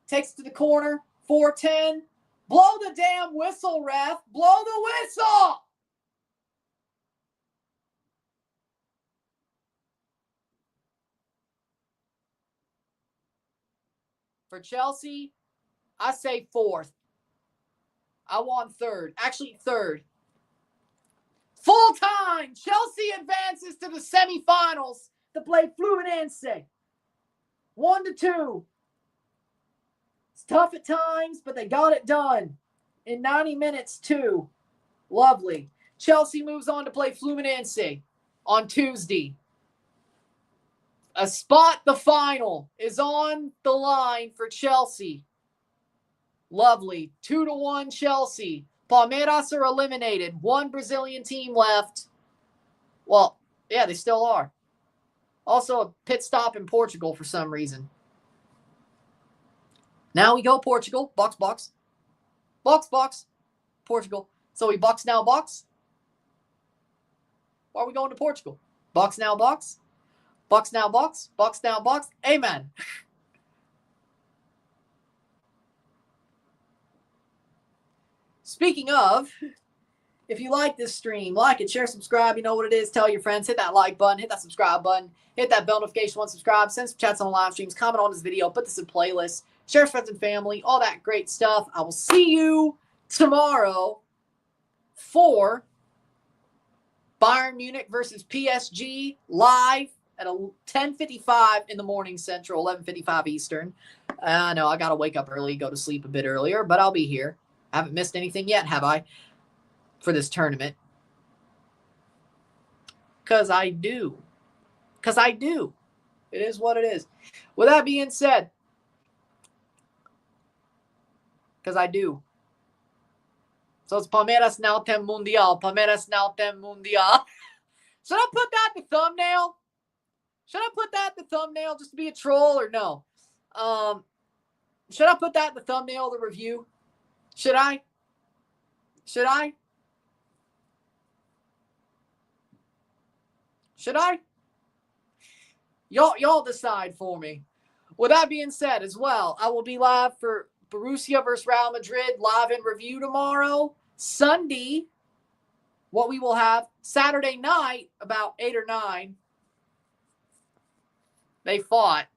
Speaker 1: Takes to the corner. 4-10. Blow the damn whistle, ref. Blow the whistle! For Chelsea, I say 4th. I want 3rd. Actually, 3rd. Full time! Chelsea advances to the semifinals to play Fluminense. 1-2. It's tough at times, but they got it done. In 90 minutes, too. Lovely. Chelsea moves on to play Fluminense on Tuesday. A spot, the final, is on the line for Chelsea. Lovely. 2-1 Chelsea. Palmeiras are eliminated. One Brazilian team left. Well, yeah, they still are. Also a pit stop in Portugal for some reason. Now we go Portugal. Box, box. Box, box. Portugal. So we box now, box. Why are we going to Portugal? Box now, box. Box now, box. Box now, box. Amen. Speaking of, If you like this stream, like it, share, subscribe. You know what it is. Tell your friends. Hit that like button. Hit that subscribe button. Hit that bell notification once subscribe. Send some chats on live streams. Comment on this video. Put this in playlists. Share with friends and family. All that great stuff. I will see you tomorrow for Bayern Munich versus PSG live at 10:55 in the morning Central, 11:55 Eastern. I know I got to wake up early, go to sleep a bit earlier, but I'll be here. I haven't missed anything yet, have I? For this tournament. Because I do. Because I do. It is what it is. With that being said, because I do. So it's Palmeiras now tem Mundial. Palmeiras now tem Mundial. Should I put that in the thumbnail? Should I put that in the thumbnail just to be a troll or no? Should I put that in the thumbnail, the review? Should I? Should I? Should I? Y'all decide for me. With that being said as well, I will be live for Borussia versus Real Madrid live in review tomorrow. Sunday, what we will have Saturday night, about 8 or 9. They fought.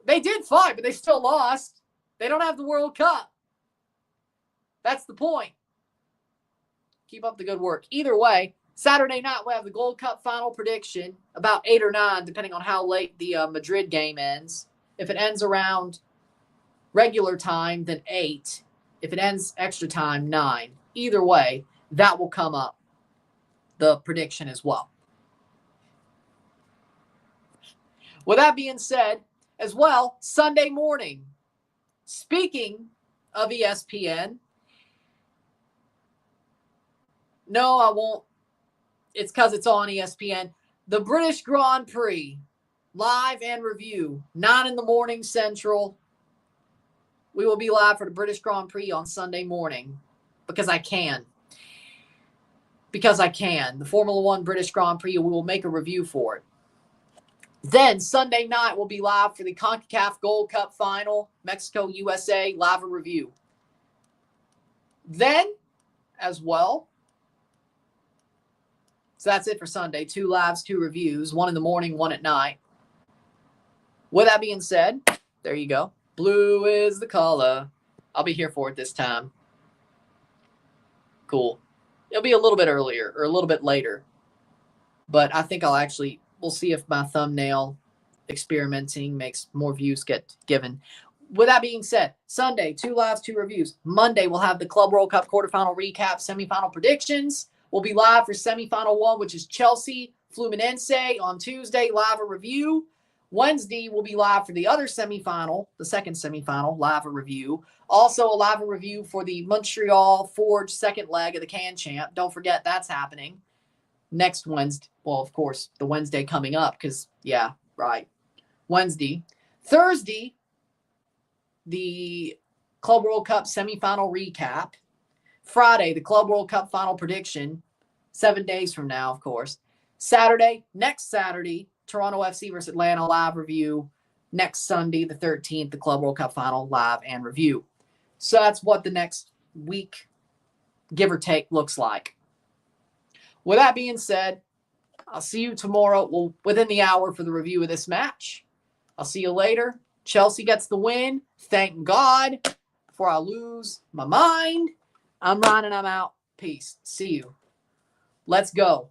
Speaker 1: They did fight, but they still lost. They don't have the World Cup. That's the point. Keep up the good work. Either way, Saturday night, we'll have the Gold Cup final prediction, about 8 or 9, depending on how late the Madrid game ends. If it ends around regular time, then 8. If it ends extra time, 9. Either way, that will come up, the prediction as well. With that being said, as well, Sunday morning, speaking of ESPN, no, I won't. It's because it's on ESPN. The British Grand Prix, live and review, 9 in the morning Central. We will be live for the British Grand Prix on Sunday morning because I can. Because I can. The Formula One British Grand Prix, we will make a review for it. Then Sunday night, we'll be live for the CONCACAF Gold Cup final, Mexico, USA, live review. Then, as well, so that's it for Sunday. 2 lives, 2 reviews. 1 in the morning, 1 at night. With that being said, there you go. Blue is the color. I'll be here for it this time. Cool. It'll be a little bit earlier or a little bit later. But I think we'll see if my thumbnail experimenting makes more views get given. With that being said, Sunday, 2 lives, 2 reviews. Monday, we'll have the Club World Cup quarterfinal recap, semifinal predictions. We'll be live for semifinal 1, which is Chelsea, Fluminense on Tuesday, live a review. Wednesday, we'll be live for the other semifinal, the second semifinal, live a review. Also a live review for the Montreal Forge second leg of the Can Champ. Don't forget that's happening next Wednesday. Well, of course, the Wednesday coming up because, yeah, right. Wednesday. Thursday, the Club World Cup semifinal recap. Friday, the Club World Cup final prediction, 7 days from now, of course. Saturday, next Saturday, Toronto FC versus Atlanta live review. Next Sunday, the 13th, the Club World Cup final live and review. So that's what the next week, give or take, looks like. With that being said, I'll see you tomorrow, within the hour for the review of this match. I'll see you later. Chelsea gets the win. Thank God. Before I lose my mind. I'm Ron and I'm out. Peace. See you. Let's go.